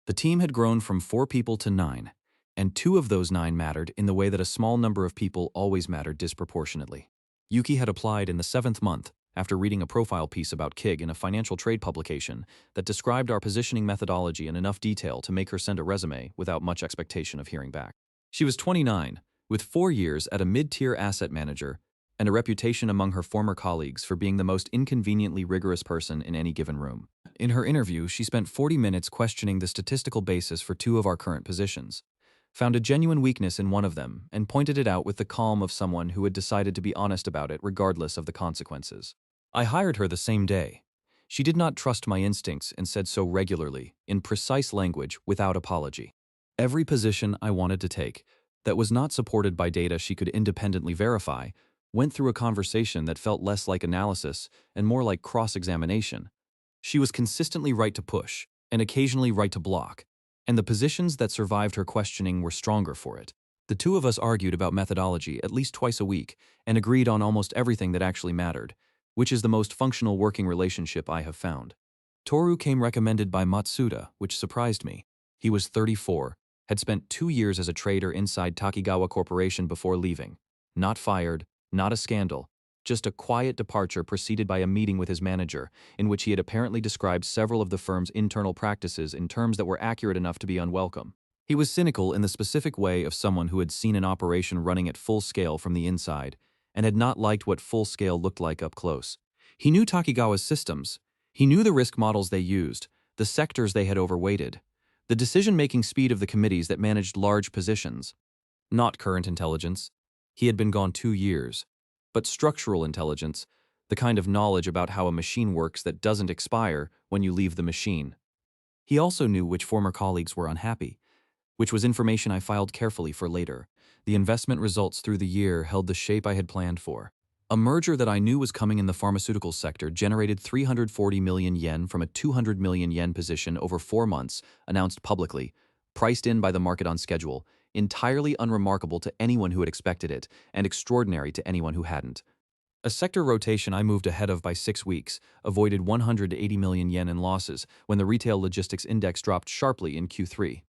The team had grown from 4 people to 9, and 2 of those 9 mattered in the way that a small number of people always mattered disproportionately. Yuki had applied in the 7th month after reading a profile piece about KIG in a financial trade publication that described our positioning methodology in enough detail to make her send a resume without much expectation of hearing back. She was 29, with 4 years at a mid-tier asset manager and a reputation among her former colleagues for being the most inconveniently rigorous person in any given room. In her interview, she spent 40 minutes questioning the statistical basis for 2 of our current positions. found a genuine weakness in one of them, and pointed it out with the calm of someone who had decided to be honest about it regardless of the consequences. I hired her the same day. She did not trust my instincts and said so regularly, in precise language, without apology. Every position I wanted to take, that was not supported by data she could independently verify, went through a conversation that felt less like analysis and more like cross-examination. She was consistently right to push, and occasionally right to block, and the positions that survived her questioning were stronger for it. The two of us argued about methodology at least twice a week and agreed on almost everything that actually mattered, which is the most functional working relationship I have found. Toru came recommended by Matsuda, which surprised me. He was 34, had spent 2 years as a trader inside Takigawa Corporation before leaving. Not fired, not a scandal, just a quiet departure preceded by a meeting with his manager, in which he had apparently described several of the firm's internal practices in terms that were accurate enough to be unwelcome. He was cynical in the specific way of someone who had seen an operation running at full scale from the inside, and had not liked what full scale looked like up close. He knew Takigawa's systems. He knew the risk models they used, the sectors they had overweighted, the decision-making speed of the committees that managed large positions. Not current intelligence. He had been gone 2 years. But structural intelligence, the kind of knowledge about how a machine works that doesn't expire when you leave the machine. He also knew which former colleagues were unhappy, which was information I filed carefully for later. The investment results through the year held the shape I had planned for. A merger that I knew was coming in the pharmaceutical sector generated 340 million yen from a 200 million yen position over 4 months, announced publicly, priced in by the market on schedule, entirely unremarkable to anyone who had expected it, and extraordinary to anyone who hadn't. A sector rotation I moved ahead of by 6 weeks, avoided 180 million yen in losses when the retail logistics index dropped sharply in Q3.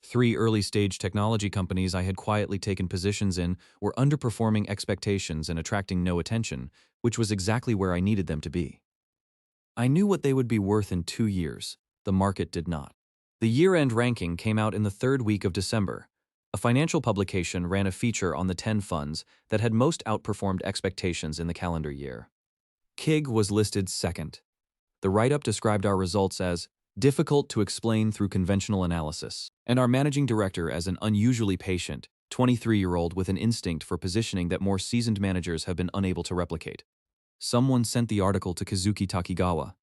3 early-stage technology companies I had quietly taken positions in were underperforming expectations and attracting no attention, which was exactly where I needed them to be. I knew what they would be worth in 2 years. The market did not. The year-end ranking came out in the 3rd week of December. A financial publication ran a feature on the 10 funds that had most outperformed expectations in the calendar year. KIG was listed second. The write-up described our results as difficult to explain through conventional analysis, and our managing director as an unusually patient, 23-year-old with an instinct for positioning that more seasoned managers have been unable to replicate. Someone sent the article to Kazuki Takigawa.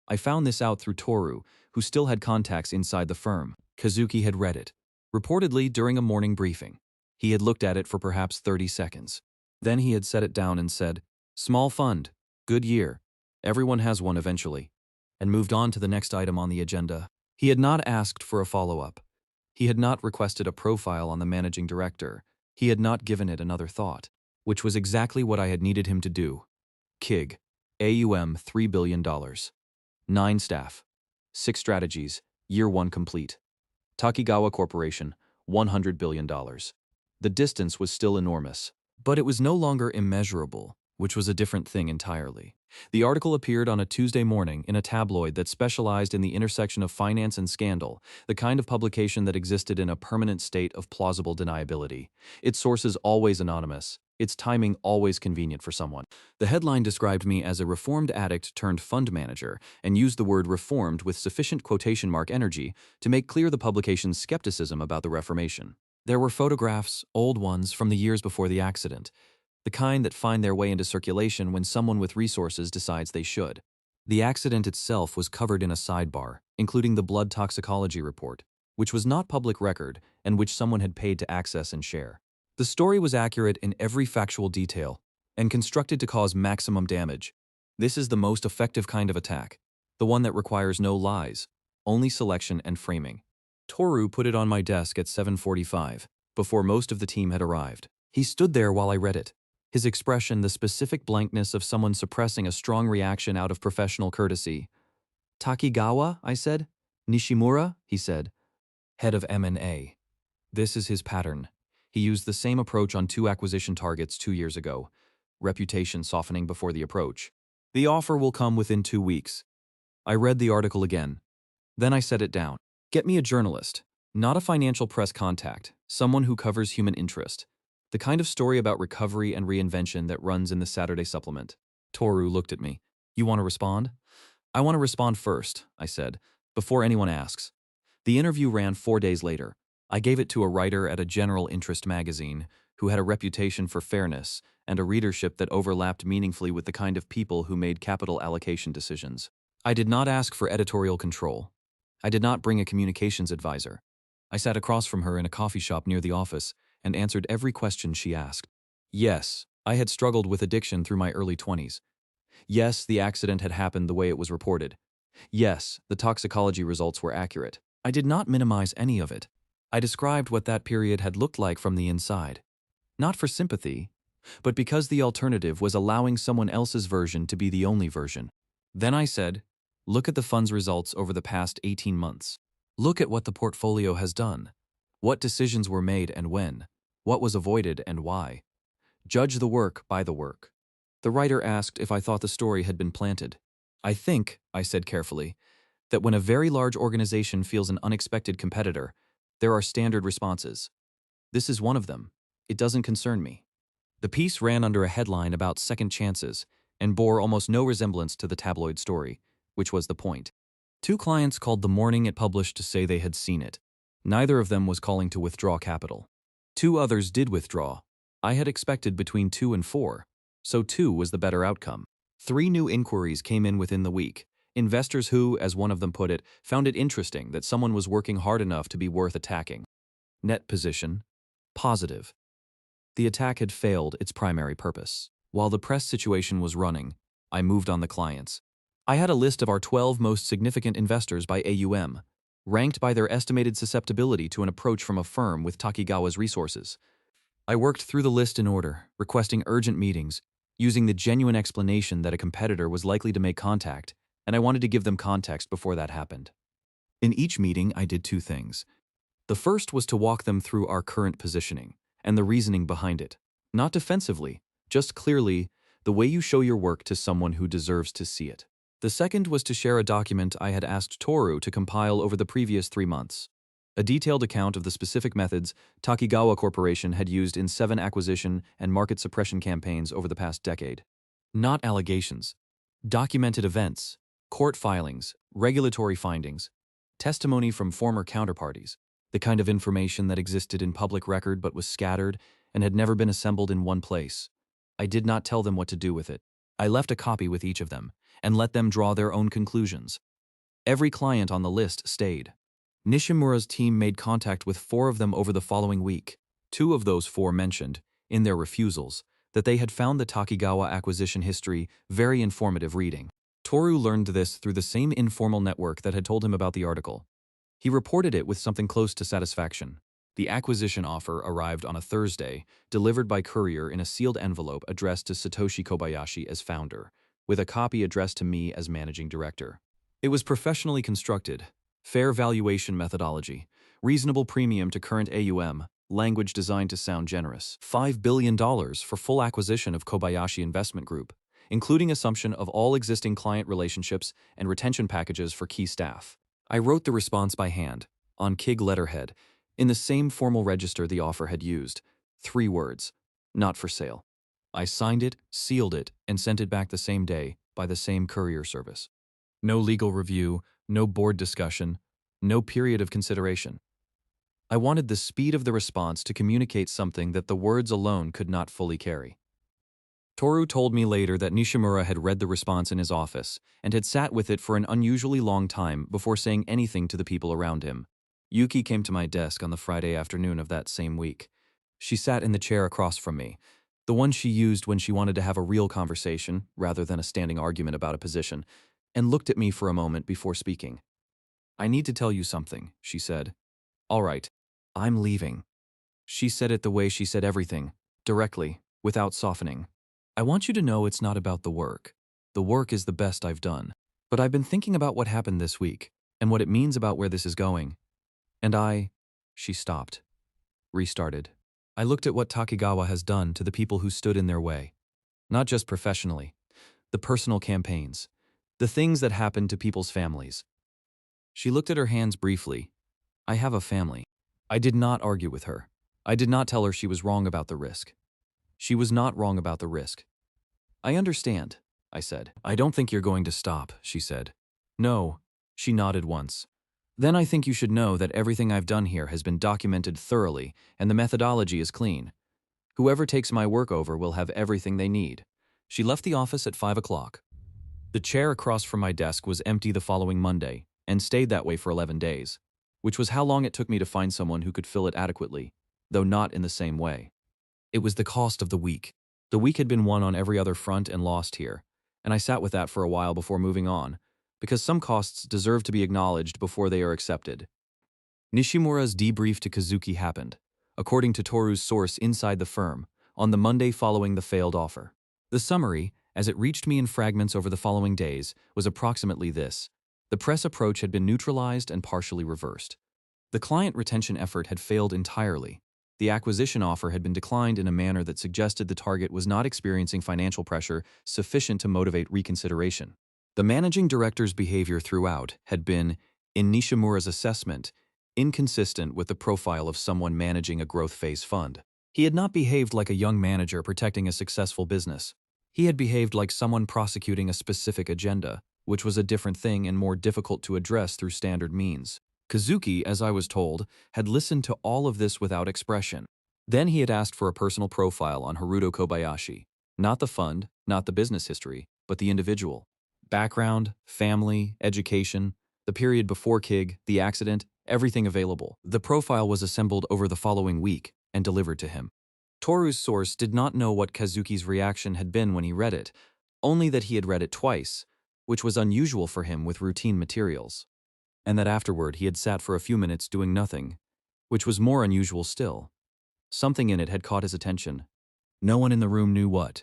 I found this out through Toru, who still had contacts inside the firm. Kazuki had read it, reportedly during a morning briefing. He had looked at it for perhaps 30 seconds. Then he had set it down and said, "Small fund, good year. Everyone has one eventually," and moved on to the next item on the agenda. He had not asked for a follow-up. He had not requested a profile on the managing director. He had not given it another thought, which was exactly what I had needed him to do. KIG, AUM $3 billion. 9 staff. 6 strategies, year 1 complete. Takigawa Corporation, $100 billion. The distance was still enormous, but it was no longer immeasurable, which was a different thing entirely. The article appeared on a Tuesday morning in a tabloid that specialized in the intersection of finance and scandal, the kind of publication that existed in a permanent state of plausible deniability. Its sources always anonymous, its timing always convenient for someone. The headline described me as a reformed addict turned fund manager and used the word reformed with sufficient quotation mark energy to make clear the publication's skepticism about the Reformation. There were photographs, old ones from the years before the accident, the kind that find their way into circulation when someone with resources decides they should. The accident itself was covered in a sidebar, including the blood toxicology report, which was not public record and which someone had paid to access and share. The story was accurate in every factual detail and constructed to cause maximum damage. This is the most effective kind of attack, the one that requires no lies, only selection and framing. Toru put it on my desk at 7:45, before most of the team had arrived. He stood there while I read it, his expression the specific blankness of someone suppressing a strong reaction out of professional courtesy. "Takigawa?" I said. "Nishimura?" he said. "Head of M&A. This is his pattern. He used the same approach on 2 acquisition targets 2 years ago. Reputation softening before the approach. The offer will come within 2 weeks." I read the article again. Then I set it down. Get me a journalist, not a financial press contact, someone who covers human interest. The kind of story about recovery and reinvention that runs in the Saturday supplement. Toru looked at me. "You want to respond?" "I want to respond first," I said, before anyone asks. The interview ran 4 days later. I gave it to a writer at a general interest magazine who had a reputation for fairness and a readership that overlapped meaningfully with the kind of people who made capital allocation decisions. I did not ask for editorial control. I did not bring a communications advisor. I sat across from her in a coffee shop near the office and answered every question she asked. Yes, I had struggled with addiction through my early 20s. Yes, the accident had happened the way it was reported. Yes, the toxicology results were accurate. I did not minimize any of it. I described what that period had looked like from the inside. Not for sympathy, but because the alternative was allowing someone else's version to be the only version. Then I said, look at the fund's results over the past 18 months. Look at what the portfolio has done. What decisions were made and when. What was avoided and why. Judge the work by the work. The writer asked if I thought the story had been planted. I think, I said carefully, that when a very large organization feels an unexpected competitor, there are standard responses. This is one of them. It doesn't concern me. The piece ran under a headline about second chances and bore almost no resemblance to the tabloid story, which was the point. 2 clients called the morning it published to say they had seen it. Neither of them was calling to withdraw capital. 2 others did withdraw. I had expected between 2 and 4, so 2 was the better outcome. 3 new inquiries came in within the week. Investors who, as one of them put it, found it interesting that someone was working hard enough to be worth attacking. Net position, positive. The attack had failed its primary purpose. While the press situation was running, I moved on the clients. I had a list of our 12 most significant investors by AUM, ranked by their estimated susceptibility to an approach from a firm with Takigawa's resources. I worked through the list in order, requesting urgent meetings, using the genuine explanation that a competitor was likely to make contact, and I wanted to give them context before that happened. In each meeting, I did 2 things. The first was to walk them through our current positioning and the reasoning behind it. Not defensively, just clearly, the way you show your work to someone who deserves to see it. The second was to share a document I had asked Toru to compile over the previous 3 months. A detailed account of the specific methods Takigawa Corporation had used in 7 acquisition and market suppression campaigns over the past decade. Not allegations. Documented events, court filings, regulatory findings, testimony from former counterparties, the kind of information that existed in public record but was scattered and had never been assembled in one place. I did not tell them what to do with it. I left a copy with each of them and let them draw their own conclusions. Every client on the list stayed. Nishimura's team made contact with 4 of them over the following week. 2 of those 4 mentioned, in their refusals, that they had found the Takigawa acquisition history very informative reading. Toru learned this through the same informal network that had told him about the article. He reported it with something close to satisfaction. The acquisition offer arrived on a Thursday, delivered by courier in a sealed envelope addressed to Satoshi Kobayashi as founder, with a copy addressed to me as managing director. It was professionally constructed, fair valuation methodology, reasonable premium to current AUM, language designed to sound generous. $5 billion for full acquisition of Kobayashi Investment Group, including assumption of all existing client relationships and retention packages for key staff. I wrote the response by hand, on Kig letterhead, in the same formal register the offer had used. 3 words, not for sale. I signed it, sealed it, and sent it back the same day by the same courier service. No legal review, no board discussion, no period of consideration. I wanted the speed of the response to communicate something that the words alone could not fully carry. Toru told me later that Nishimura had read the response in his office and had sat with it for an unusually long time before saying anything to the people around him. Yuki came to my desk on the Friday afternoon of that same week. She sat in the chair across from me, the one she used when she wanted to have a real conversation rather than a standing argument about a position, and looked at me for a moment before speaking. "I need to tell you something," she said. "All right, I'm leaving." She said it the way she said everything, directly, without softening. "I want you to know it's not about the work. The work is the best I've done. But I've been thinking about what happened this week, and what it means about where this is going. And She stopped. Restarted. I looked at what Takigawa has done to the people who stood in their way. Not just professionally. The personal campaigns. The things that happened to people's families." She looked at her hands briefly. "I have a family." I did not argue with her. I did not tell her she was wrong about the risk. She was not wrong about the risk. "I understand," I said. "I don't think you're going to stop," she said. "No." She nodded once. Then I think you should know that everything I've done here has been documented thoroughly and the methodology is clean. Whoever takes my work over will have everything they need. She left the office at 5 o'clock. The chair across from my desk was empty the following Monday and stayed that way for 11 days, which was how long it took me to find someone who could fill it adequately, though not in the same way. It was the cost of the week. The week had been won on every other front and lost here, and I sat with that for a while before moving on, because some costs deserve to be acknowledged before they are accepted. Nishimura's debrief to Kazuki happened, according to Toru's source inside the firm, on the Monday following the failed offer. The summary, as it reached me in fragments over the following days, was approximately this. The press approach had been neutralized and partially reversed. The client retention effort had failed entirely. The acquisition offer had been declined in a manner that suggested the target was not experiencing financial pressure sufficient to motivate reconsideration. The managing director's behavior throughout had been, in Nishimura's assessment, inconsistent with the profile of someone managing a growth phase fund. He had not behaved like a young manager protecting a successful business. He had behaved like someone prosecuting a specific agenda, which was a different thing and more difficult to address through standard means. Kazuki, as I was told, had listened to all of this without expression. Then he had asked for a personal profile on Haruto Kobayashi. Not the fund, not the business history, but the individual. Background, family, education, the period before KIG, the accident, everything available. The profile was assembled over the following week and delivered to him. Toru's source did not know what Kazuki's reaction had been when he read it, only that he had read it twice, which was unusual for him with routine materials, and that afterward he had sat for a few minutes doing nothing, which was more unusual still. Something in it had caught his attention. No one in the room knew what.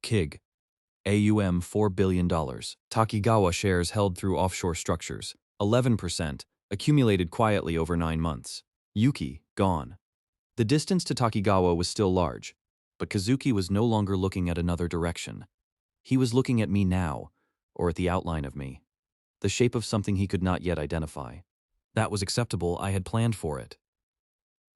KIG. AUM $4 billion. Takigawa shares held through offshore structures. 11%, accumulated quietly over 9 months. Yuki, gone. The distance to Takigawa was still large, but Kazuki was no longer looking at another direction. He was looking at me now, or at the outline of me, the shape of something he could not yet identify. That was acceptable, I had planned for it.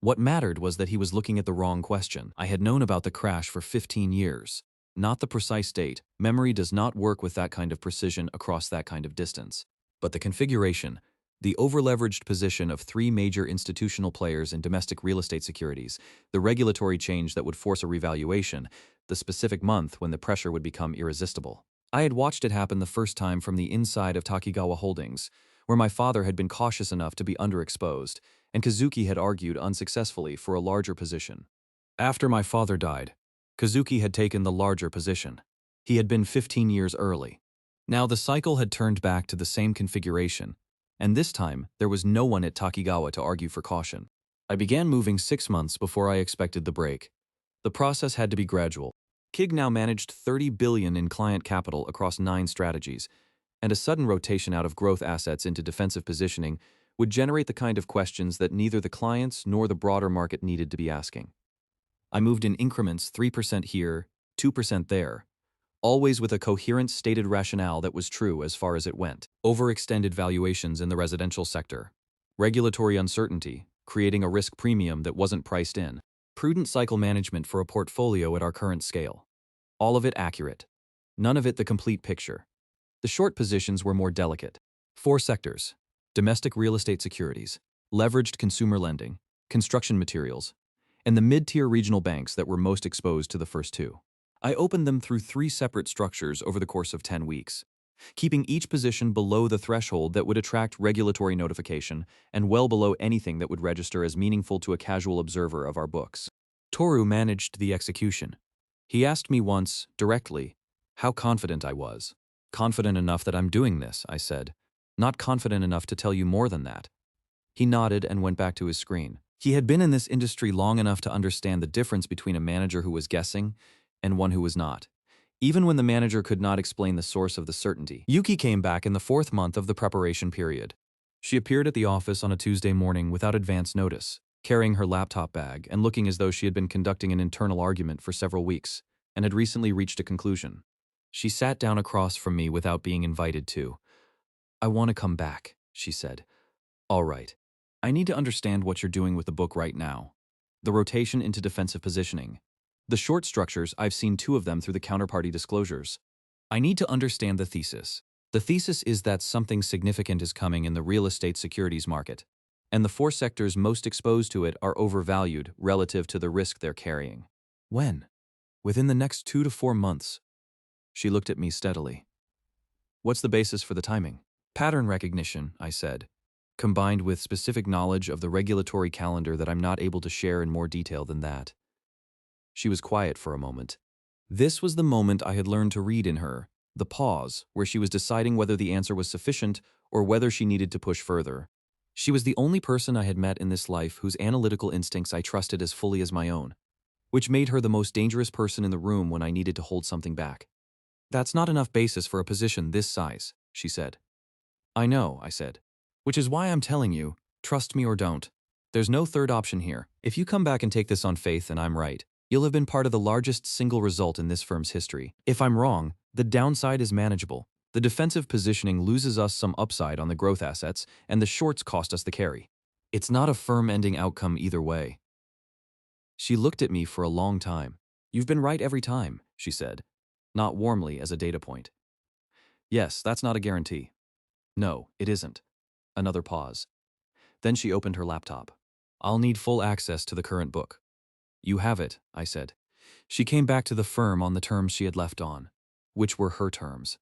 What mattered was that he was looking at the wrong question. I had known about the crash for 15 years. Not the precise date. Memory does not work with that kind of precision across that kind of distance. But the configuration, the overleveraged position of 3 major institutional players in domestic real estate securities, the regulatory change that would force a revaluation, the specific month when the pressure would become irresistible. I had watched it happen the first time from the inside of Takigawa Holdings, where my father had been cautious enough to be underexposed, and Kazuki had argued unsuccessfully for a larger position. After my father died, Kazuki had taken the larger position. He had been 15 years early. Now the cycle had turned back to the same configuration, and this time there was no one at Takigawa to argue for caution. I began moving 6 months before I expected the break. The process had to be gradual. KIG now managed $30 billion in client capital across 9 strategies, and a sudden rotation out of growth assets into defensive positioning would generate the kind of questions that neither the clients nor the broader market needed to be asking. I moved in increments 3% here, 2% there, always with a coherent stated rationale that was true as far as it went. Overextended valuations in the residential sector, regulatory uncertainty, creating a risk premium that wasn't priced in, prudent cycle management for a portfolio at our current scale. All of it accurate. None of it the complete picture. The short positions were more delicate. 4 sectors: domestic real estate securities, leveraged consumer lending, construction materials, and the mid-tier regional banks that were most exposed to the first 2. I opened them through 3 separate structures over the course of 10 weeks, keeping each position below the threshold that would attract regulatory notification and well below anything that would register as meaningful to a casual observer of our books. Toru managed the execution. He asked me once, directly, how confident I was. Confident enough that I'm doing this, I said. Not confident enough to tell you more than that. He nodded and went back to his screen. He had been in this industry long enough to understand the difference between a manager who was guessing and one who was not, even when the manager could not explain the source of the certainty. Yuki came back in the 4th month of the preparation period. She appeared at the office on a Tuesday morning without advance notice, carrying her laptop bag and looking as though she had been conducting an internal argument for several weeks and had recently reached a conclusion. She sat down across from me without being invited to. I want to come back, she said. All right. I need to understand what you're doing with the book right now. The rotation into defensive positioning. The short structures, I've seen 2 of them through the counterparty disclosures. I need to understand the thesis. The thesis is that something significant is coming in the real estate securities market, and the four sectors most exposed to it are overvalued relative to the risk they're carrying. When? Within the next 2 to 4 months. She looked at me steadily. What's the basis for the timing? Pattern recognition, I said, combined with specific knowledge of the regulatory calendar that I'm not able to share in more detail than that. She was quiet for a moment. This was the moment I had learned to read in her, the pause, where she was deciding whether the answer was sufficient or whether she needed to push further. She was the only person I had met in this life whose analytical instincts I trusted as fully as my own, which made her the most dangerous person in the room when I needed to hold something back. That's not enough basis for a position this size, she said. I know, I said. Which is why I'm telling you, trust me or don't. There's no third option here. If you come back and take this on faith and I'm right, you'll have been part of the largest single result in this firm's history. If I'm wrong, the downside is manageable. The defensive positioning loses us some upside on the growth assets, and the shorts cost us the carry. It's not a firm-ending outcome either way. She looked at me for a long time. You've been right every time, she said, not warmly as a data point. Yes, that's not a guarantee. No, it isn't. Another pause. Then she opened her laptop. I'll need full access to the current book. You have it, I said. She came back to the firm on the terms she had left on, which were her terms,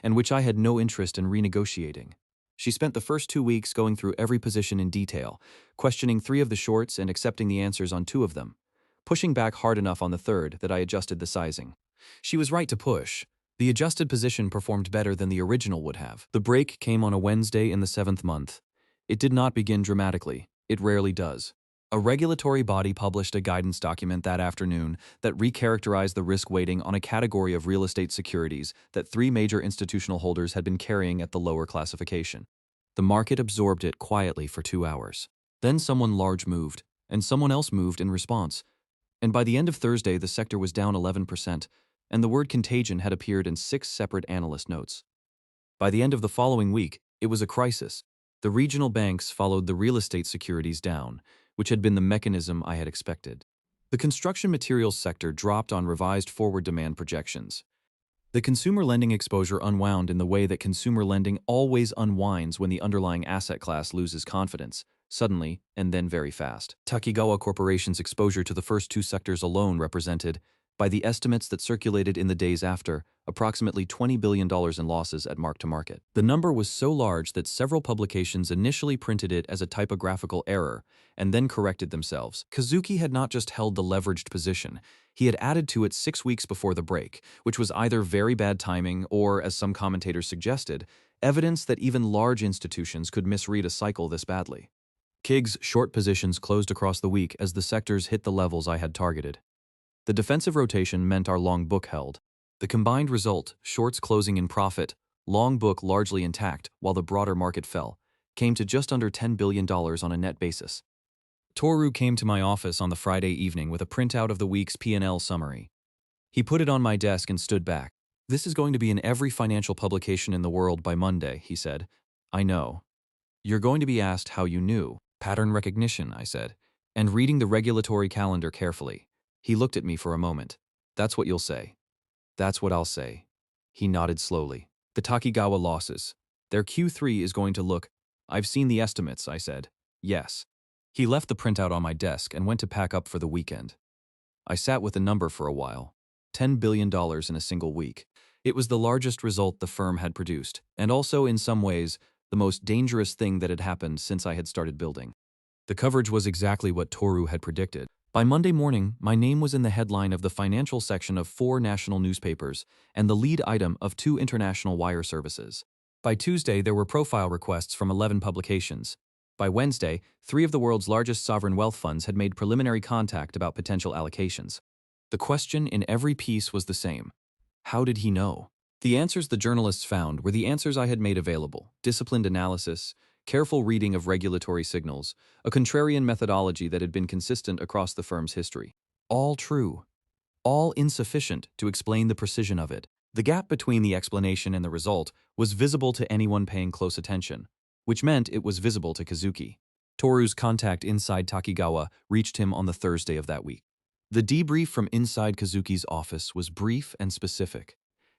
and which I had no interest in renegotiating. She spent the first 2 weeks going through every position in detail, questioning 3 of the shorts and accepting the answers on 2 of them, pushing back hard enough on the third that I adjusted the sizing. She was right to push. The adjusted position performed better than the original would have. The break came on a Wednesday in the 7th month. It did not begin dramatically. It rarely does. A regulatory body published a guidance document that afternoon that recharacterized the risk weighting on a category of real estate securities that 3 major institutional holders had been carrying at the lower classification. The market absorbed it quietly for 2 hours. Then someone large moved, and someone else moved in response. And by the end of Thursday, the sector was down 11%, and the word contagion had appeared in 6 separate analyst notes. By the end of the following week, it was a crisis. The regional banks followed the real estate securities down, which had been the mechanism I had expected. The construction materials sector dropped on revised forward demand projections. The consumer lending exposure unwound in the way that consumer lending always unwinds when the underlying asset class loses confidence, suddenly and then very fast. Takigawa Corporation's exposure to the first 2 sectors alone represented, by the estimates that circulated in the days after, approximately $20 billion in losses at mark-to-market. The number was so large that several publications initially printed it as a typographical error and then corrected themselves. Kazuki had not just held the leveraged position, he had added to it 6 weeks before the break, which was either very bad timing or, as some commentators suggested, evidence that even large institutions could misread a cycle this badly. KIG's short positions closed across the week as the sectors hit the levels I had targeted. The defensive rotation meant our long book held. The combined result, shorts closing in profit, long book largely intact while the broader market fell, came to just under $10 billion on a net basis. Toru came to my office on the Friday evening with a printout of the week's P&L summary. He put it on my desk and stood back. This is going to be in every financial publication in the world by Monday, he said. I know. You're going to be asked how you knew. Pattern recognition, I said, and reading the regulatory calendar carefully. He looked at me for a moment. That's what you'll say. That's what I'll say. He nodded slowly. The Takigawa losses. Their Q3 is going to look. I've seen the estimates, I said. Yes. He left the printout on my desk and went to pack up for the weekend. I sat with the number for a while. $10 billion in a single week. It was the largest result the firm had produced, and also, in some ways, the most dangerous thing that had happened since I had started building. The coverage was exactly what Toru had predicted. By Monday morning, my name was in the headline of the financial section of 4 national newspapers and the lead item of 2 international wire services. By Tuesday, there were profile requests from 11 publications. By Wednesday, 3 of the world's largest sovereign wealth funds had made preliminary contact about potential allocations. The question in every piece was the same. How did he know? The answers the journalists found were the answers I had made available: disciplined analysis, careful reading of regulatory signals, a contrarian methodology that had been consistent across the firm's history. All true. All insufficient to explain the precision of it. The gap between the explanation and the result was visible to anyone paying close attention, which meant it was visible to Kazuki. Toru's contact inside Takigawa reached him on the Thursday of that week. The debrief from inside Kazuki's office was brief and specific.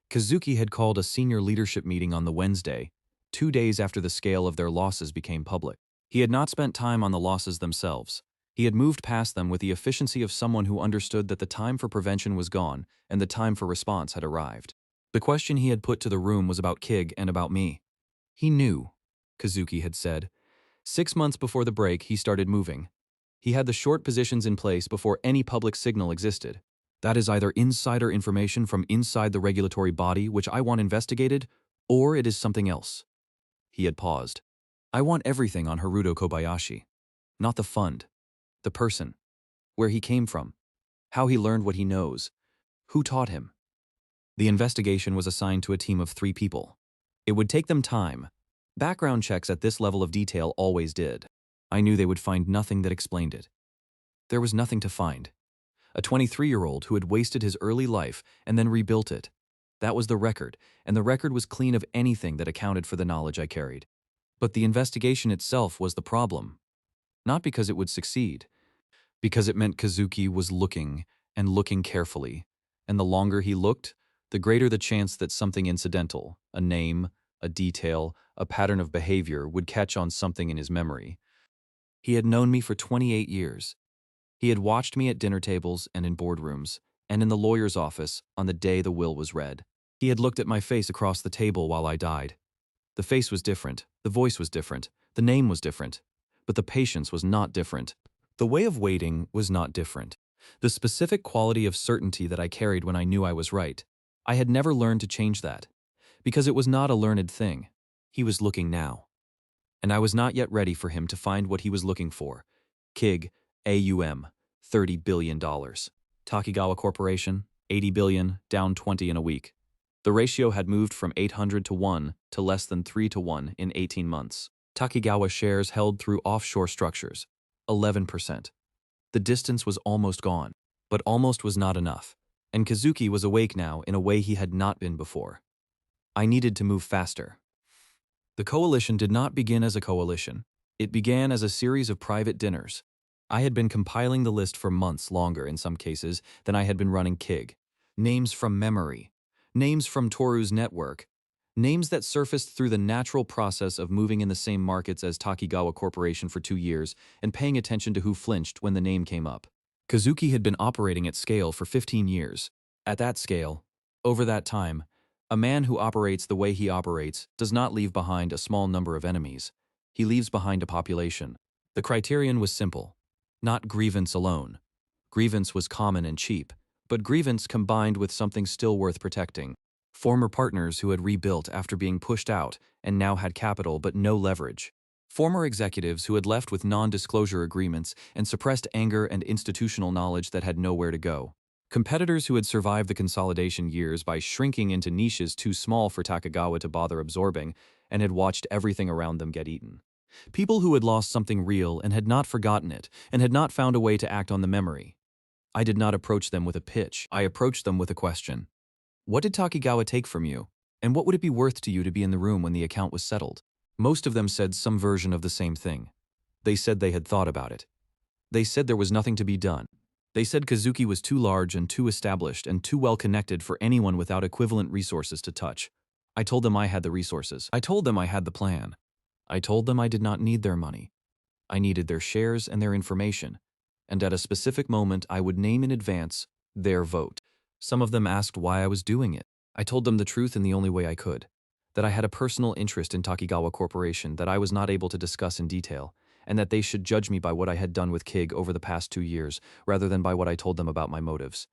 Kazuki had called a senior leadership meeting on the Wednesday, 2 days after the scale of their losses became public. He had not spent time on the losses themselves. He had moved past them with the efficiency of someone who understood that the time for prevention was gone and the time for response had arrived. The question he had put to the room was about Kig and about me. He knew, Kazuki had said. 6 months before the break, he started moving. He had the short positions in place before any public signal existed. That is either insider information from inside the regulatory body which I want investigated, or it is something else. He had paused. I want everything on Haruto Kobayashi. Not the fund. The person. Where he came from. How he learned what he knows. Who taught him. The investigation was assigned to a team of 3 people. It would take them time. Background checks at this level of detail always did. I knew they would find nothing that explained it. There was nothing to find. A 23-year-old who had wasted his early life and then rebuilt it. That was the record, and the record was clean of anything that accounted for the knowledge I carried. But the investigation itself was the problem. Not because it would succeed. Because it meant Kazuki was looking, and looking carefully. And the longer he looked, the greater the chance that something incidental, a name, a detail, a pattern of behavior would catch on something in his memory. He had known me for 28 years. He had watched me at dinner tables and in boardrooms, and in the lawyer's office on the day the will was read. He had looked at my face across the table while I died. The face was different, the voice was different, the name was different, but the patience was not different. The way of waiting was not different. The specific quality of certainty that I carried when I knew I was right, I had never learned to change that, because it was not a learned thing. He was looking now. And I was not yet ready for him to find what he was looking for. Kig, AUM, $30 billion. Takigawa Corporation, $80 billion, down 20 in a week. The ratio had moved from 800 to 1 to less than 3 to 1 in 18 months. Takigawa shares held through offshore structures, 11%. The distance was almost gone, but almost was not enough, and Kazuki was awake now in a way he had not been before. I needed to move faster. The coalition did not begin as a coalition. It began as a series of private dinners. I had been compiling the list for months longer in some cases than I had been running Kig. Names from memory. Names from Toru's network. Names that surfaced through the natural process of moving in the same markets as Takigawa Corporation for 2 years and paying attention to who flinched when the name came up. Kazuki had been operating at scale for 15 years. At that scale, over that time, a man who operates the way he operates does not leave behind a small number of enemies. He leaves behind a population. The criterion was simple. Not grievance alone. Grievance was common and cheap, but grievance combined with something still worth protecting. Former partners who had rebuilt after being pushed out and now had capital but no leverage. Former executives who had left with non-disclosure agreements and suppressed anger and institutional knowledge that had nowhere to go. Competitors who had survived the consolidation years by shrinking into niches too small for Takigawa to bother absorbing and had watched everything around them get eaten. People who had lost something real and had not forgotten it and had not found a way to act on the memory. I did not approach them with a pitch. I approached them with a question. What did Takigawa take from you? And what would it be worth to you to be in the room when the account was settled? Most of them said some version of the same thing. They said they had thought about it. They said there was nothing to be done. They said Kazuki was too large and too established and too well connected for anyone without equivalent resources to touch. I told them I had the resources. I told them I had the plan. I told them I did not need their money. I needed their shares and their information, and at a specific moment I would name in advance their vote. Some of them asked why I was doing it. I told them the truth in the only way I could, that I had a personal interest in Takigawa Corporation that I was not able to discuss in detail, and that they should judge me by what I had done with Kig over the past 2 years, rather than by what I told them about my motives.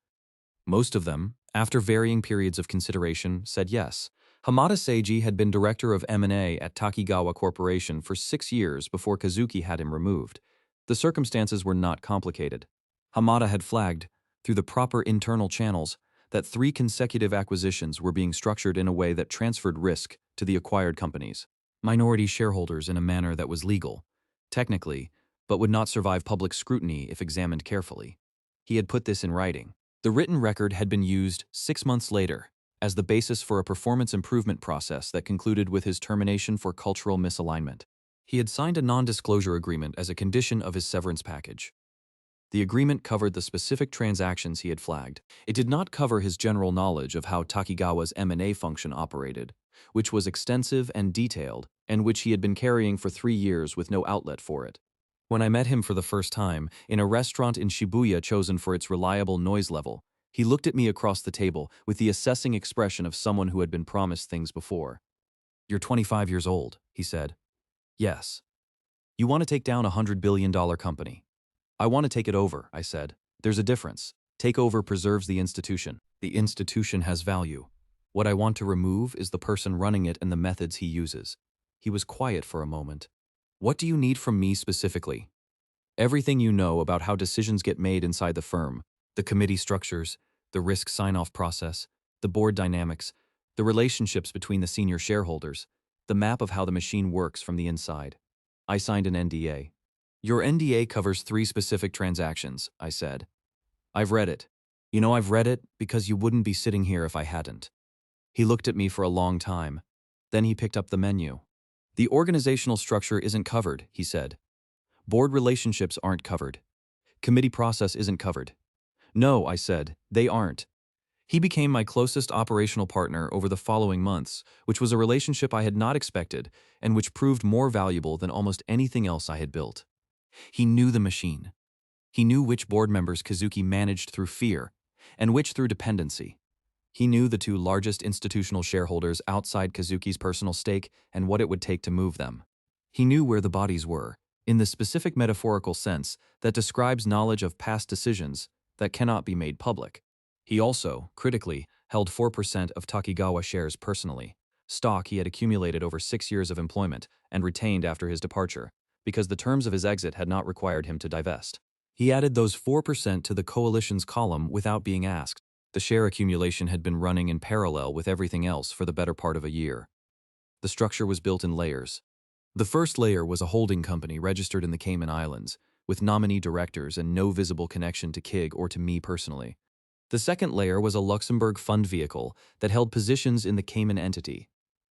Most of them, after varying periods of consideration, said yes. Hamada Seiji had been director of M&A at Takigawa Corporation for 6 years before Kazuki had him removed. The circumstances were not complicated. Hamada had flagged, through the proper internal channels, that 3 consecutive acquisitions were being structured in a way that transferred risk to the acquired companies. Minority shareholders in a manner that was legal, technically, but would not survive public scrutiny if examined carefully. He had put this in writing. The written record had been used 6 months later as the basis for a performance improvement process that concluded with his termination for cultural misalignment. He had signed a non-disclosure agreement as a condition of his severance package. The agreement covered the specific transactions he had flagged. It did not cover his general knowledge of how Takigawa's M&A function operated, which was extensive and detailed, and which he had been carrying for 3 years with no outlet for it. When I met him for the first time, in a restaurant in Shibuya chosen for its reliable noise level, he looked at me across the table with the assessing expression of someone who had been promised things before. "You're 25 years old," he said. "Yes. You want to take down $100 billion company. I want to take it over," I said. "There's a difference. Takeover preserves the institution. The institution has value. What I want to remove is the person running it and the methods he uses." He was quiet for a moment. "What do you need from me specifically?" "Everything you know about how decisions get made inside the firm, the committee structures, the risk sign-off process, the board dynamics, the relationships between the senior shareholders, the map of how the machine works from the inside." I signed an NDA. "Your NDA covers 3 specific transactions," I said. "I've read it. You know I've read it because you wouldn't be sitting here if I hadn't." He looked at me for a long time. Then he picked up the menu. "The organizational structure isn't covered," he said. "Board relationships aren't covered. Committee process isn't covered." "No," I said, "they aren't." He became my closest operational partner over the following months, which was a relationship I had not expected and which proved more valuable than almost anything else I had built. He knew the machine. He knew which board members Kazuki managed through fear and which through dependency. He knew the 2 largest institutional shareholders outside Kazuki's personal stake and what it would take to move them. He knew where the bodies were, in the specific metaphorical sense that describes knowledge of past decisions that cannot be made public. He also, critically, held 4% of Takigawa shares personally, stock he had accumulated over 6 years of employment and retained after his departure, because the terms of his exit had not required him to divest. He added those 4% to the coalition's column without being asked. The share accumulation had been running in parallel with everything else for the better part of a year. The structure was built in layers. The first layer was a holding company registered in the Cayman Islands, with nominee directors and no visible connection to KIG or to me personally. The second layer was a Luxembourg fund vehicle that held positions in the Cayman entity.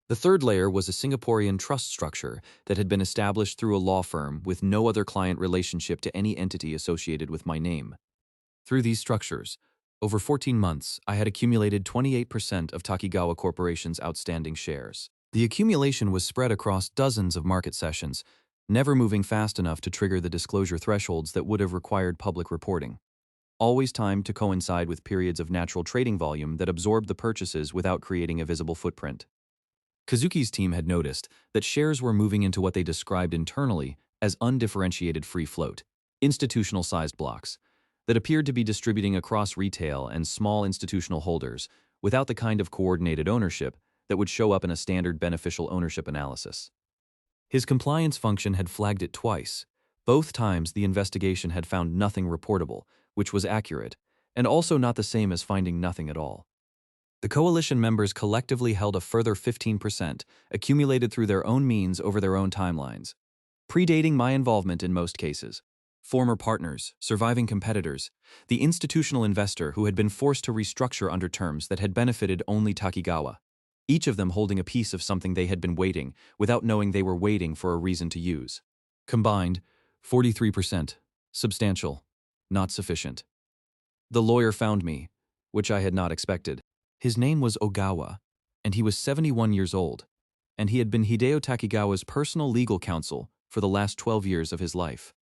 The third layer was a Singaporean trust structure that had been established through a law firm with no other client relationship to any entity associated with my name. Through these structures, over 14 months, I had accumulated 28% of Takigawa Corporation's outstanding shares. The accumulation was spread across dozens of market sessions, never moving fast enough to trigger the disclosure thresholds that would have required public reporting. Always timed to coincide with periods of natural trading volume that absorbed the purchases without creating a visible footprint. Kazuki's team had noticed that shares were moving into what they described internally as undifferentiated free float, institutional-sized blocks, that appeared to be distributing across retail and small institutional holders without the kind of coordinated ownership that would show up in a standard beneficial ownership analysis. His compliance function had flagged it twice. Both times the investigation had found nothing reportable, which was accurate, and also not the same as finding nothing at all. The coalition members collectively held a further 15%, accumulated through their own means over their own timelines, predating my involvement in most cases. Former partners, surviving competitors, the institutional investor who had been forced to restructure under terms that had benefited only Takigawa, each of them holding a piece of something they had been waiting without knowing they were waiting for a reason to use. Combined, 43%. Substantial. Not sufficient. The lawyer found me, which I had not expected. His name was Ogawa, and he was 71 years old, and he had been Hideo Takigawa's personal legal counsel for the last 12 years of his life.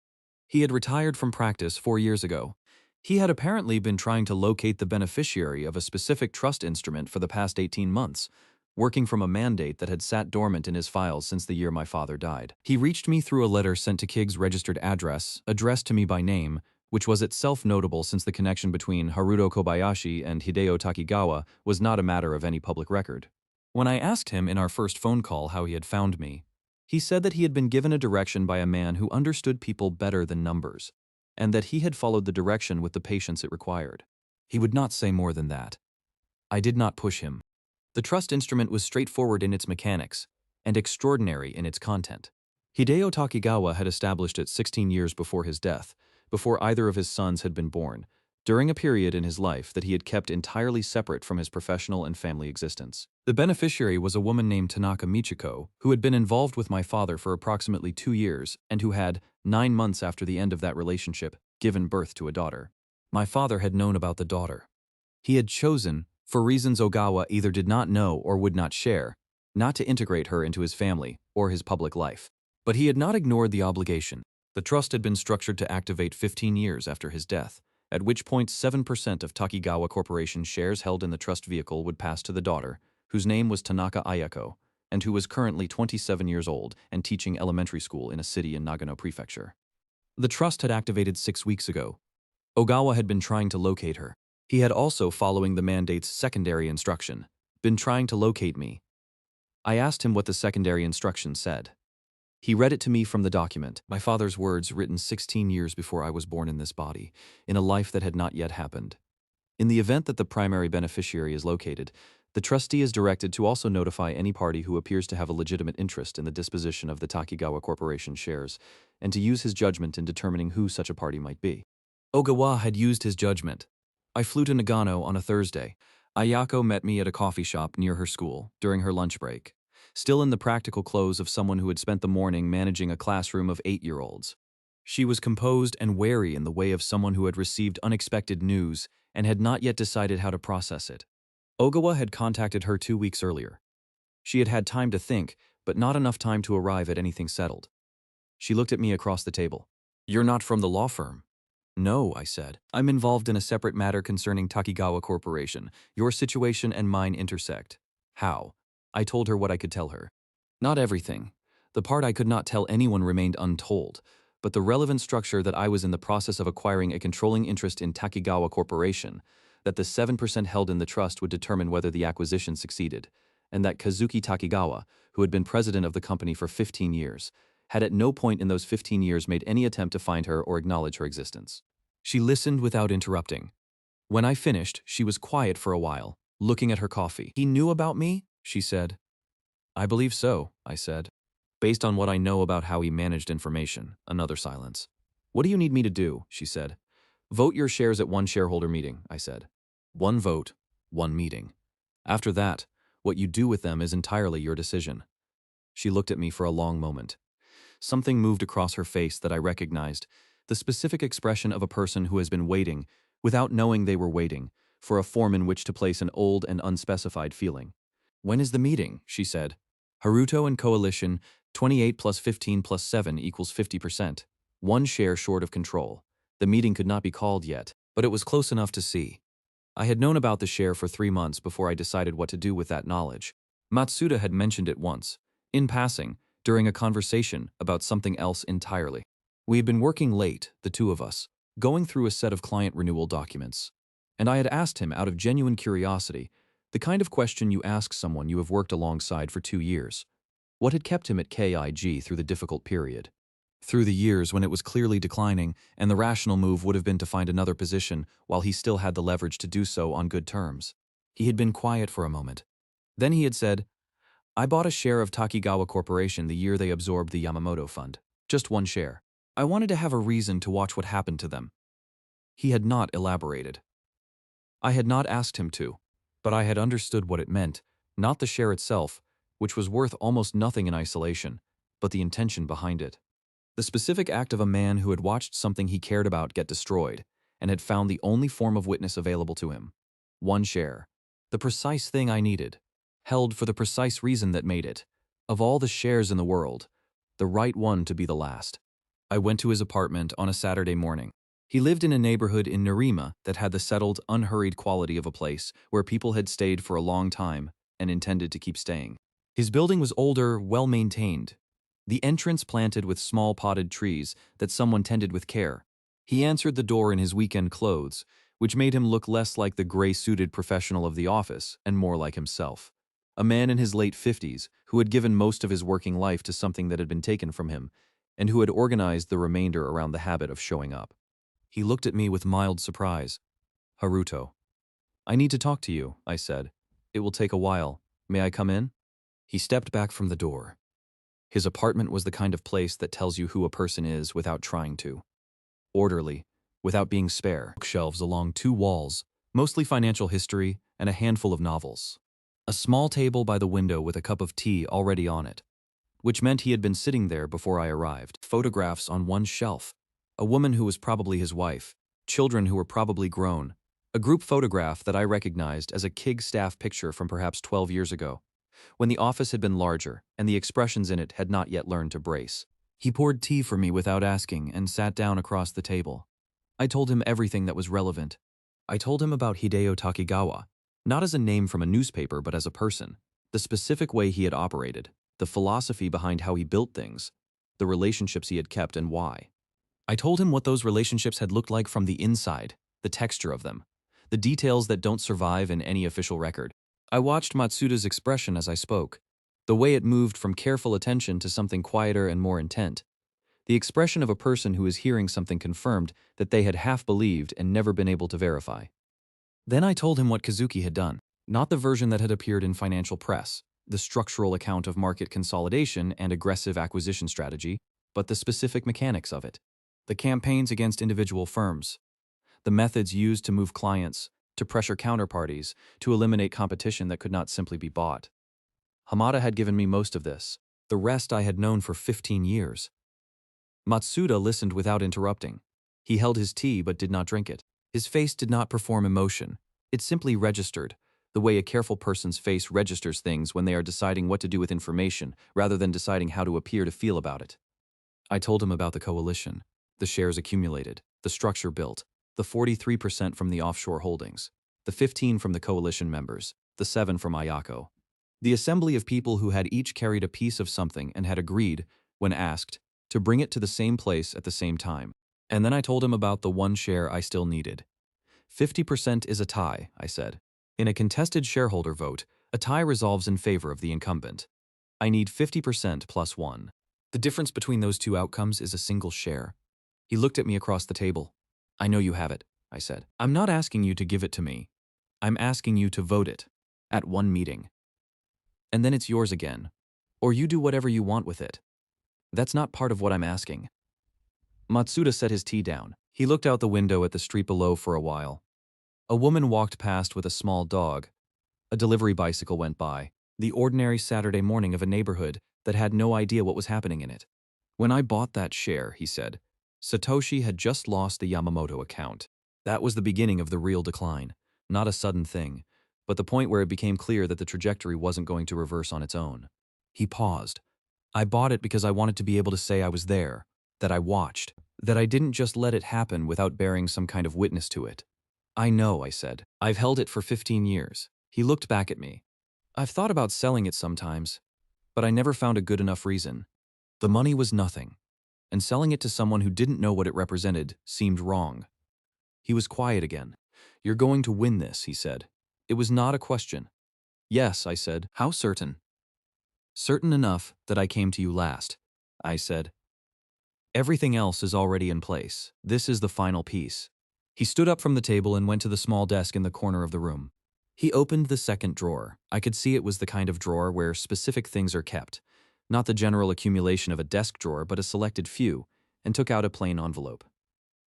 He had retired from practice 4 years ago. He had apparently been trying to locate the beneficiary of a specific trust instrument for the past 18 months, working from a mandate that had sat dormant in his files since the year my father died. He reached me through a letter sent to KIG's registered address, addressed to me by name, which was itself notable since the connection between Haruto Kobayashi and Hideo Takigawa was not a matter of any public record. When I asked him in our first phone call how he had found me, he said that he had been given a direction by a man who understood people better than numbers, and that he had followed the direction with the patience it required. He would not say more than that. I did not push him. The trust instrument was straightforward in its mechanics, and extraordinary in its content. Hideo Takigawa had established it 16 years before his death, before either of his sons had been born, during a period in his life that he had kept entirely separate from his professional and family existence. The beneficiary was a woman named Tanaka Michiko, who had been involved with my father for approximately 2 years and who had, 9 months after the end of that relationship, given birth to a daughter. My father had known about the daughter. He had chosen, for reasons Ogawa either did not know or would not share, not to integrate her into his family or his public life. But he had not ignored the obligation. The trust had been structured to activate 15 years after his death, at which point 7% of Takigawa Corporation shares held in the trust vehicle would pass to the daughter, whose name was Tanaka Ayako, and who was currently 27 years old and teaching elementary school in a city in Nagano Prefecture. The trust had activated 6 weeks ago. Ogawa had been trying to locate her. He had also, following the mandate's secondary instruction, been trying to locate me. I asked him what the secondary instruction said. He read it to me from the document, my father's words written 16 years before I was born in this body, in a life that had not yet happened. In the event that the primary beneficiary is located, the trustee is directed to also notify any party who appears to have a legitimate interest in the disposition of the Takigawa Corporation shares, and to use his judgment in determining who such a party might be. Ogawa had used his judgment. I flew to Nagano on a Thursday. Ayako met me at a coffee shop near her school during her lunch break, still in the practical clothes of someone who had spent the morning managing a classroom of 8-year-olds. She was composed and wary in the way of someone who had received unexpected news and had not yet decided how to process it. Ogawa had contacted her 2 weeks earlier. She had had time to think, but not enough time to arrive at anything settled. She looked at me across the table. "You're not from the law firm?" "No," I said. "I'm involved in a separate matter concerning Takigawa Corporation. Your situation and mine intersect." "How?" I told her what I could tell her. Not everything. The part I could not tell anyone remained untold, but the relevant structure that I was in the process of acquiring a controlling interest in Takigawa Corporation, that the 7% held in the trust would determine whether the acquisition succeeded, and that Kazuki Takigawa, who had been president of the company for 15 years, had at no point in those 15 years made any attempt to find her or acknowledge her existence. She listened without interrupting. When I finished, she was quiet for a while, looking at her coffee. "He knew about me?" she said. "I believe so," I said. "Based on what I know about how he managed information." Another silence. "What do you need me to do?" she said. "Vote your shares at one shareholder meeting," I said. "One vote, one meeting. After that, what you do with them is entirely your decision." She looked at me for a long moment. Something moved across her face that I recognized, the specific expression of a person who has been waiting, without knowing they were waiting, for a form in which to place an old and unspecified feeling. "When is the meeting?" she said. "Haruto and Coalition, 28 plus 15 plus 7 equals 50%. One share short of control. The meeting could not be called yet, but it was close enough to see. I had known about the share for 3 months before I decided what to do with that knowledge. Matsuda had mentioned it once, in passing, during a conversation about something else entirely. We had been working late, the two of us, going through a set of client renewal documents. And I had asked him, out of genuine curiosity, the kind of question you ask someone you have worked alongside for 2 years. What had kept him at KIG through the difficult period? Through the years when it was clearly declining, and the rational move would have been to find another position while he still had the leverage to do so on good terms. He had been quiet for a moment. Then he had said, "I bought a share of Takigawa Corporation the year they absorbed the Yamamoto Fund. Just one share. I wanted to have a reason to watch what happened to them." He had not elaborated. I had not asked him to, but I had understood what it meant, not the share itself, which was worth almost nothing in isolation, but the intention behind it. The specific act of a man who had watched something he cared about get destroyed, and had found the only form of witness available to him. One share. The precise thing I needed. Held for the precise reason that made it, of all the shares in the world, the right one to be the last. I went to his apartment on a Saturday morning. He lived in a neighborhood in Nerima that had the settled, unhurried quality of a place where people had stayed for a long time and intended to keep staying. His building was older, well-maintained. The entrance planted with small potted trees that someone tended with care. He answered the door in his weekend clothes, which made him look less like the gray-suited professional of the office and more like himself. A man in his late 50s who had given most of his working life to something that had been taken from him, and who had organized the remainder around the habit of showing up. He looked at me with mild surprise. "Haruto." "I need to talk to you," I said. "It will take a while. May I come in?" He stepped back from the door. His apartment was the kind of place that tells you who a person is without trying to. Orderly, without being spare. Bookshelves along 2 walls, mostly financial history, and a handful of novels. A small table by the window with a cup of tea already on it, which meant he had been sitting there before I arrived. Photographs on one shelf. a woman who was probably his wife, children who were probably grown, a group photograph that I recognized as a KIG staff picture from perhaps 12 years ago, when the office had been larger and the expressions in it had not yet learned to brace. He poured tea for me without asking and sat down across the table. I told him everything that was relevant. I told him about Hideo Takigawa, not as a name from a newspaper but as a person, the specific way he had operated, the philosophy behind how he built things, the relationships he had kept and why. I told him what those relationships had looked like from the inside, the texture of them, the details that don't survive in any official record. I watched Matsuda's expression as I spoke, the way it moved from careful attention to something quieter and more intent, the expression of a person who is hearing something confirmed that they had half believed and never been able to verify. Then I told him what Kazuki had done, not the version that had appeared in financial press, the structural account of market consolidation and aggressive acquisition strategy, but the specific mechanics of it. The campaigns against individual firms, the methods used to move clients, to pressure counterparties, to eliminate competition that could not simply be bought. Hamada had given me most of this. The rest I had known for 15 years. Matsuda listened without interrupting. He held his tea but did not drink it. His face did not perform emotion. It simply registered, the way a careful person's face registers things when they are deciding what to do with information rather than deciding how to appear to feel about it. I told him about the coalition, the shares accumulated, the structure built, the 43% from the offshore holdings, the 15 from the coalition members, the 7 from Ayako. The assembly of people who had each carried a piece of something and had agreed, when asked, to bring it to the same place at the same time. And then I told him about the one share I still needed. 50% is a tie, I said. In a contested shareholder vote, a tie resolves in favor of the incumbent. I need 50% plus 1. The difference between those two outcomes is a single share. He looked at me across the table. I know you have it, I said. I'm not asking you to give it to me. I'm asking you to vote it. At one meeting. And then it's yours again. Or you do whatever you want with it. That's not part of what I'm asking. Matsuda set his tea down. He looked out the window at the street below for a while. A woman walked past with a small dog. A delivery bicycle went by. The ordinary Saturday morning of a neighborhood that had no idea what was happening in it. When I bought that share, he said, Satoshi had just lost the Yamamoto account. That was the beginning of the real decline. Not a sudden thing, but the point where it became clear that the trajectory wasn't going to reverse on its own. He paused. I bought it because I wanted to be able to say I was there, that I watched, that I didn't just let it happen without bearing some kind of witness to it. I know, I said. I've held it for 15 years. He looked back at me. I've thought about selling it sometimes, but I never found a good enough reason. The money was nothing, and selling it to someone who didn't know what it represented seemed wrong. He was quiet again. You're going to win this, he said. It was not a question. Yes, I said. How certain? Certain enough that I came to you last, I said. Everything else is already in place. This is the final piece. He stood up from the table and went to the small desk in the corner of the room. He opened the second drawer. I could see it was the kind of drawer where specific things are kept, not the general accumulation of a desk drawer, but a selected few, and took out a plain envelope.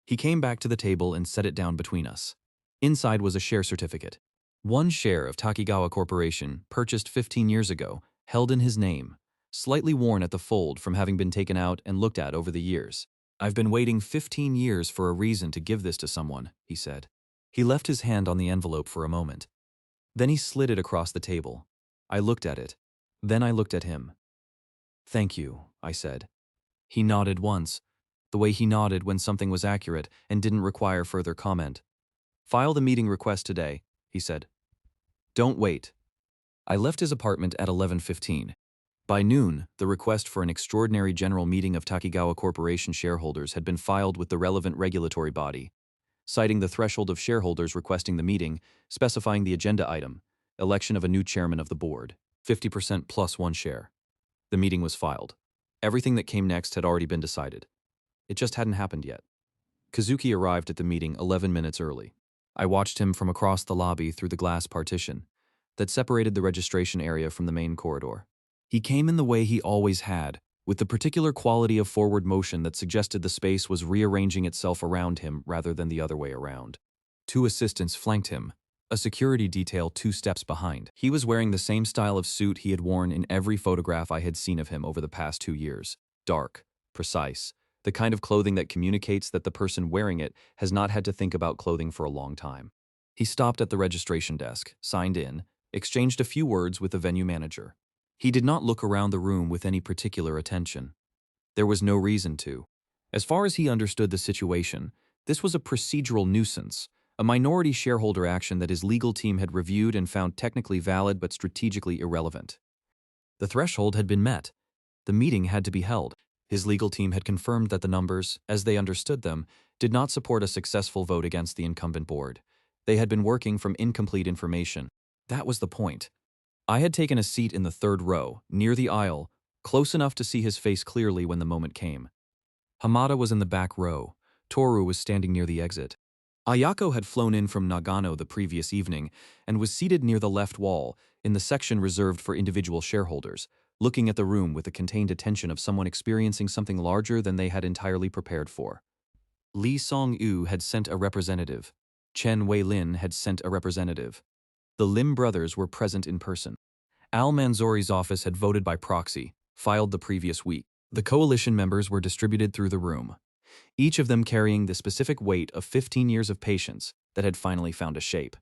He came back to the table and set it down between us. Inside was a share certificate. One share of Takigawa Corporation, purchased 15 years ago, held in his name, slightly worn at the fold from having been taken out and looked at over the years. I've been waiting 15 years for a reason to give this to someone, he said. He left his hand on the envelope for a moment. Then he slid it across the table. I looked at it. Then I looked at him. Thank you, I said. He nodded once, the way he nodded when something was accurate and didn't require further comment. File the meeting request today, he said. Don't wait. I left his apartment at 11:15. By noon, the request for an extraordinary general meeting of Takigawa Corporation shareholders had been filed with the relevant regulatory body, citing the threshold of shareholders requesting the meeting, specifying the agenda item, election of a new chairman of the board, 50% plus 1 share. The meeting was filed. Everything that came next had already been decided. It just hadn't happened yet. Kazuki arrived at the meeting 11 minutes early. I watched him from across the lobby through the glass partition that separated the registration area from the main corridor. He came in the way he always had, with the particular quality of forward motion that suggested the space was rearranging itself around him rather than the other way around. 2 assistants flanked him, a security detail 2 steps behind. He was wearing the same style of suit he had worn in every photograph I had seen of him over the past 2 years. Dark, precise, the kind of clothing that communicates that the person wearing it has not had to think about clothing for a long time. He stopped at the registration desk, signed in, exchanged a few words with the venue manager. He did not look around the room with any particular attention. There was no reason to. As far as he understood the situation, this was a procedural nuisance, a minority shareholder action that his legal team had reviewed and found technically valid but strategically irrelevant. The threshold had been met. The meeting had to be held. His legal team had confirmed that the numbers, as they understood them, did not support a successful vote against the incumbent board. They had been working from incomplete information. That was the point. I had taken a seat in the third row, near the aisle, close enough to see his face clearly when the moment came. Hamada was in the back row. Toru was standing near the exit. Ayako had flown in from Nagano the previous evening and was seated near the left wall, in the section reserved for individual shareholders, looking at the room with the contained attention of someone experiencing something larger than they had entirely prepared for. Lee Song-yu had sent a representative. Chen Wei-lin had sent a representative. The Lim brothers were present in person. Al Manzouri's office had voted by proxy, filed the previous week. The coalition members were distributed through the room, each of them carrying the specific weight of 15 years of patience that had finally found a shape.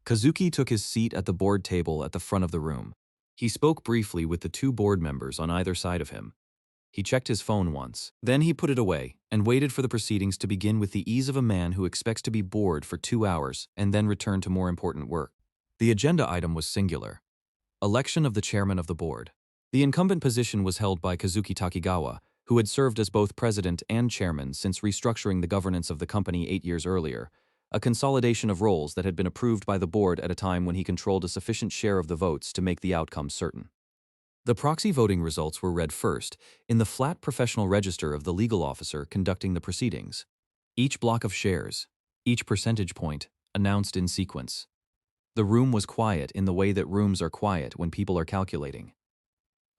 Kazuki took his seat at the board table at the front of the room. He spoke briefly with the two board members on either side of him. He checked his phone once. Then he put it away and waited for the proceedings to begin with the ease of a man who expects to be bored for 2 hours and then return to more important work. The agenda item was singular. Election of the chairman of the board. The incumbent position was held by Kazuki Takigawa, who had served as both president and chairman since restructuring the governance of the company 8 years earlier, a consolidation of roles that had been approved by the board at a time when he controlled a sufficient share of the votes to make the outcome certain. The proxy voting results were read first in the flat professional register of the legal officer conducting the proceedings. Each block of shares, each percentage point, announced in sequence. The room was quiet in the way that rooms are quiet when people are calculating.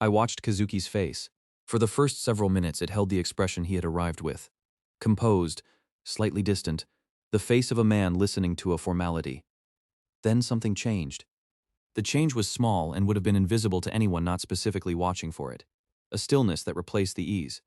I watched Kazuki's face. For the first several minutes it held the expression he had arrived with. Composed, slightly distant, the face of a man listening to a formality. Then something changed. The change was small and would have been invisible to anyone not specifically watching for it. A stillness that replaced the ease.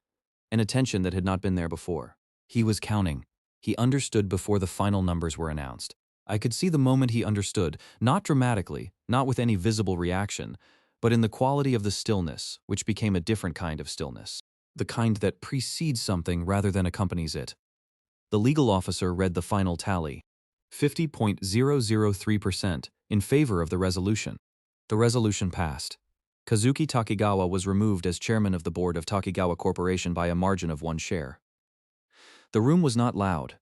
An attention that had not been there before. He was counting. He understood before the final numbers were announced. I could see the moment he understood, not dramatically, not with any visible reaction, but in the quality of the stillness, which became a different kind of stillness. The kind that precedes something rather than accompanies it. The legal officer read the final tally. 50.003% in favor of the resolution. The resolution passed. Kazuki Takigawa was removed as chairman of the board of Takigawa Corporation by a margin of 1 share. The room was not loud.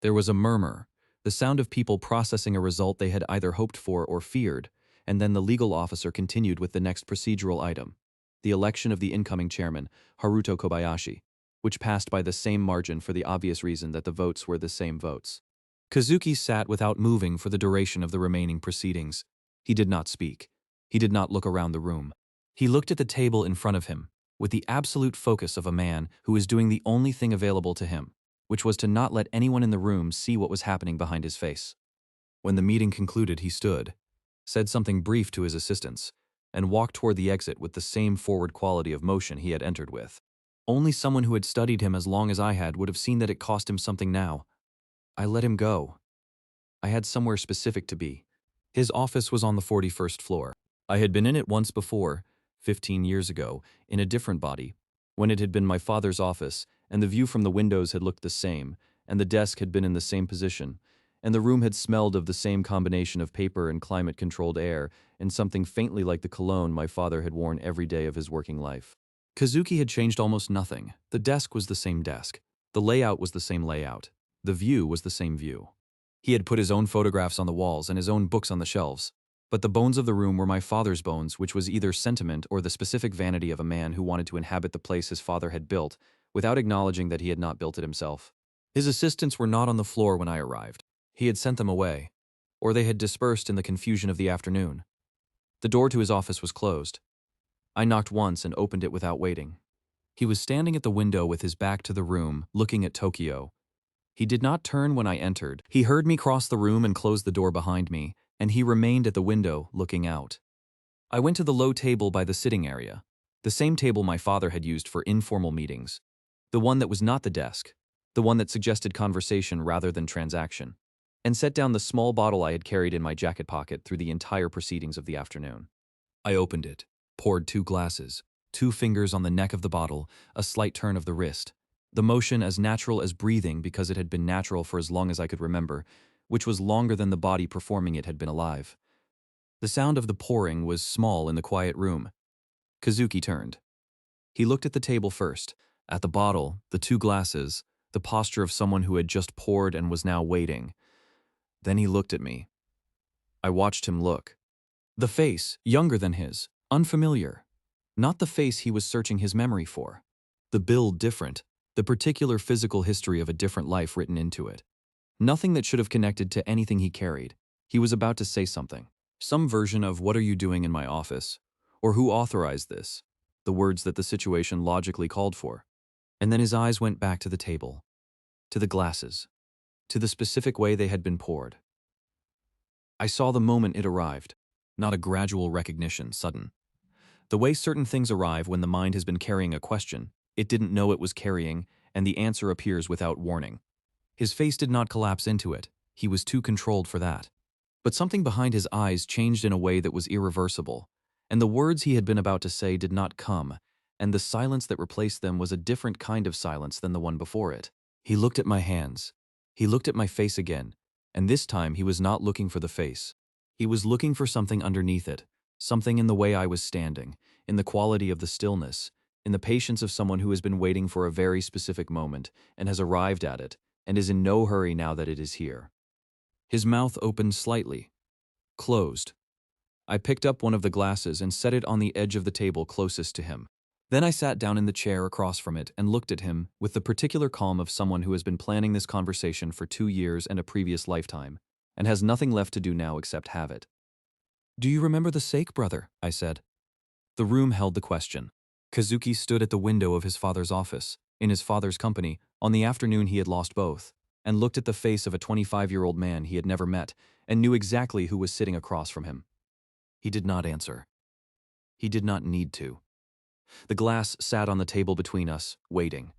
There was a murmur, the sound of people processing a result they had either hoped for or feared, and then the legal officer continued with the next procedural item, the election of the incoming chairman, Haruto Kobayashi, which passed by the same margin for the obvious reason that the votes were the same votes. Kazuki sat without moving for the duration of the remaining proceedings. He did not speak. He did not look around the room. He looked at the table in front of him, with the absolute focus of a man who was doing the only thing available to him, which was to not let anyone in the room see what was happening behind his face. When the meeting concluded, he stood, said something brief to his assistants, and walked toward the exit with the same forward quality of motion he had entered with. Only someone who had studied him as long as I had would have seen that it cost him something now. I let him go. I had somewhere specific to be. His office was on the 41st floor. I had been in it once before, 15 years ago, in a different body, when it had been my father's office, and the view from the windows had looked the same, and the desk had been in the same position, and the room had smelled of the same combination of paper and climate-controlled air, and something faintly like the cologne my father had worn every day of his working life. Kazuki had changed almost nothing. The desk was the same desk. The layout was the same layout. The view was the same view. He had put his own photographs on the walls and his own books on the shelves. But the bones of the room were my father's bones, which was either sentiment or the specific vanity of a man who wanted to inhabit the place his father had built, without acknowledging that he had not built it himself. His assistants were not on the floor when I arrived. He had sent them away, or they had dispersed in the confusion of the afternoon. The door to his office was closed. I knocked once and opened it without waiting. He was standing at the window with his back to the room, looking at Tokyo. He did not turn when I entered. He heard me cross the room and close the door behind me, and he remained at the window, looking out. I went to the low table by the sitting area, the same table my father had used for informal meetings. the one that was not the desk, the one that suggested conversation rather than transaction, and set down the small bottle I had carried in my jacket pocket through the entire proceedings of the afternoon. I opened it, poured 2 glasses, 2 fingers on the neck of the bottle, a slight turn of the wrist, the motion as natural as breathing because it had been natural for as long as I could remember, which was longer than the body performing it had been alive. The sound of the pouring was small in the quiet room. Kazuki turned. He looked at the table first, at the bottle, the 2 glasses, the posture of someone who had just poured and was now waiting. Then he looked at me. I watched him look. The face, younger than his, unfamiliar. Not the face he was searching his memory for. The build different, the particular physical history of a different life written into it. Nothing that should have connected to anything he carried. He was about to say something. Some version of "what are you doing in my office?" or "who authorized this?" The words that the situation logically called for. And then his eyes went back to the table, to the glasses, to the specific way they had been poured. I saw the moment it arrived, not a gradual recognition, sudden. The way certain things arrive when the mind has been carrying a question, it didn't know it was carrying, and the answer appears without warning. His face did not collapse into it. He was too controlled for that. But something behind his eyes changed in a way that was irreversible, and the words he had been about to say did not come, and the silence that replaced them was a different kind of silence than the one before it. He looked at my hands. He looked at my face again, and this time he was not looking for the face. He was looking for something underneath it, something in the way I was standing, in the quality of the stillness, in the patience of someone who has been waiting for a very specific moment and has arrived at it, and is in no hurry now that it is here. His mouth opened slightly, closed. I picked up one of the glasses and set it on the edge of the table closest to him. Then I sat down in the chair across from it and looked at him with the particular calm of someone who has been planning this conversation for 2 years and a previous lifetime, and has nothing left to do now except have it. "Do you remember the sake, brother?" I said. The room held the question. Kazuki stood at the window of his father's office, in his father's company, on the afternoon he had lost both, and looked at the face of a 25-year-old man he had never met and knew exactly who was sitting across from him. He did not answer. He did not need to. The glass sat on the table between us, waiting.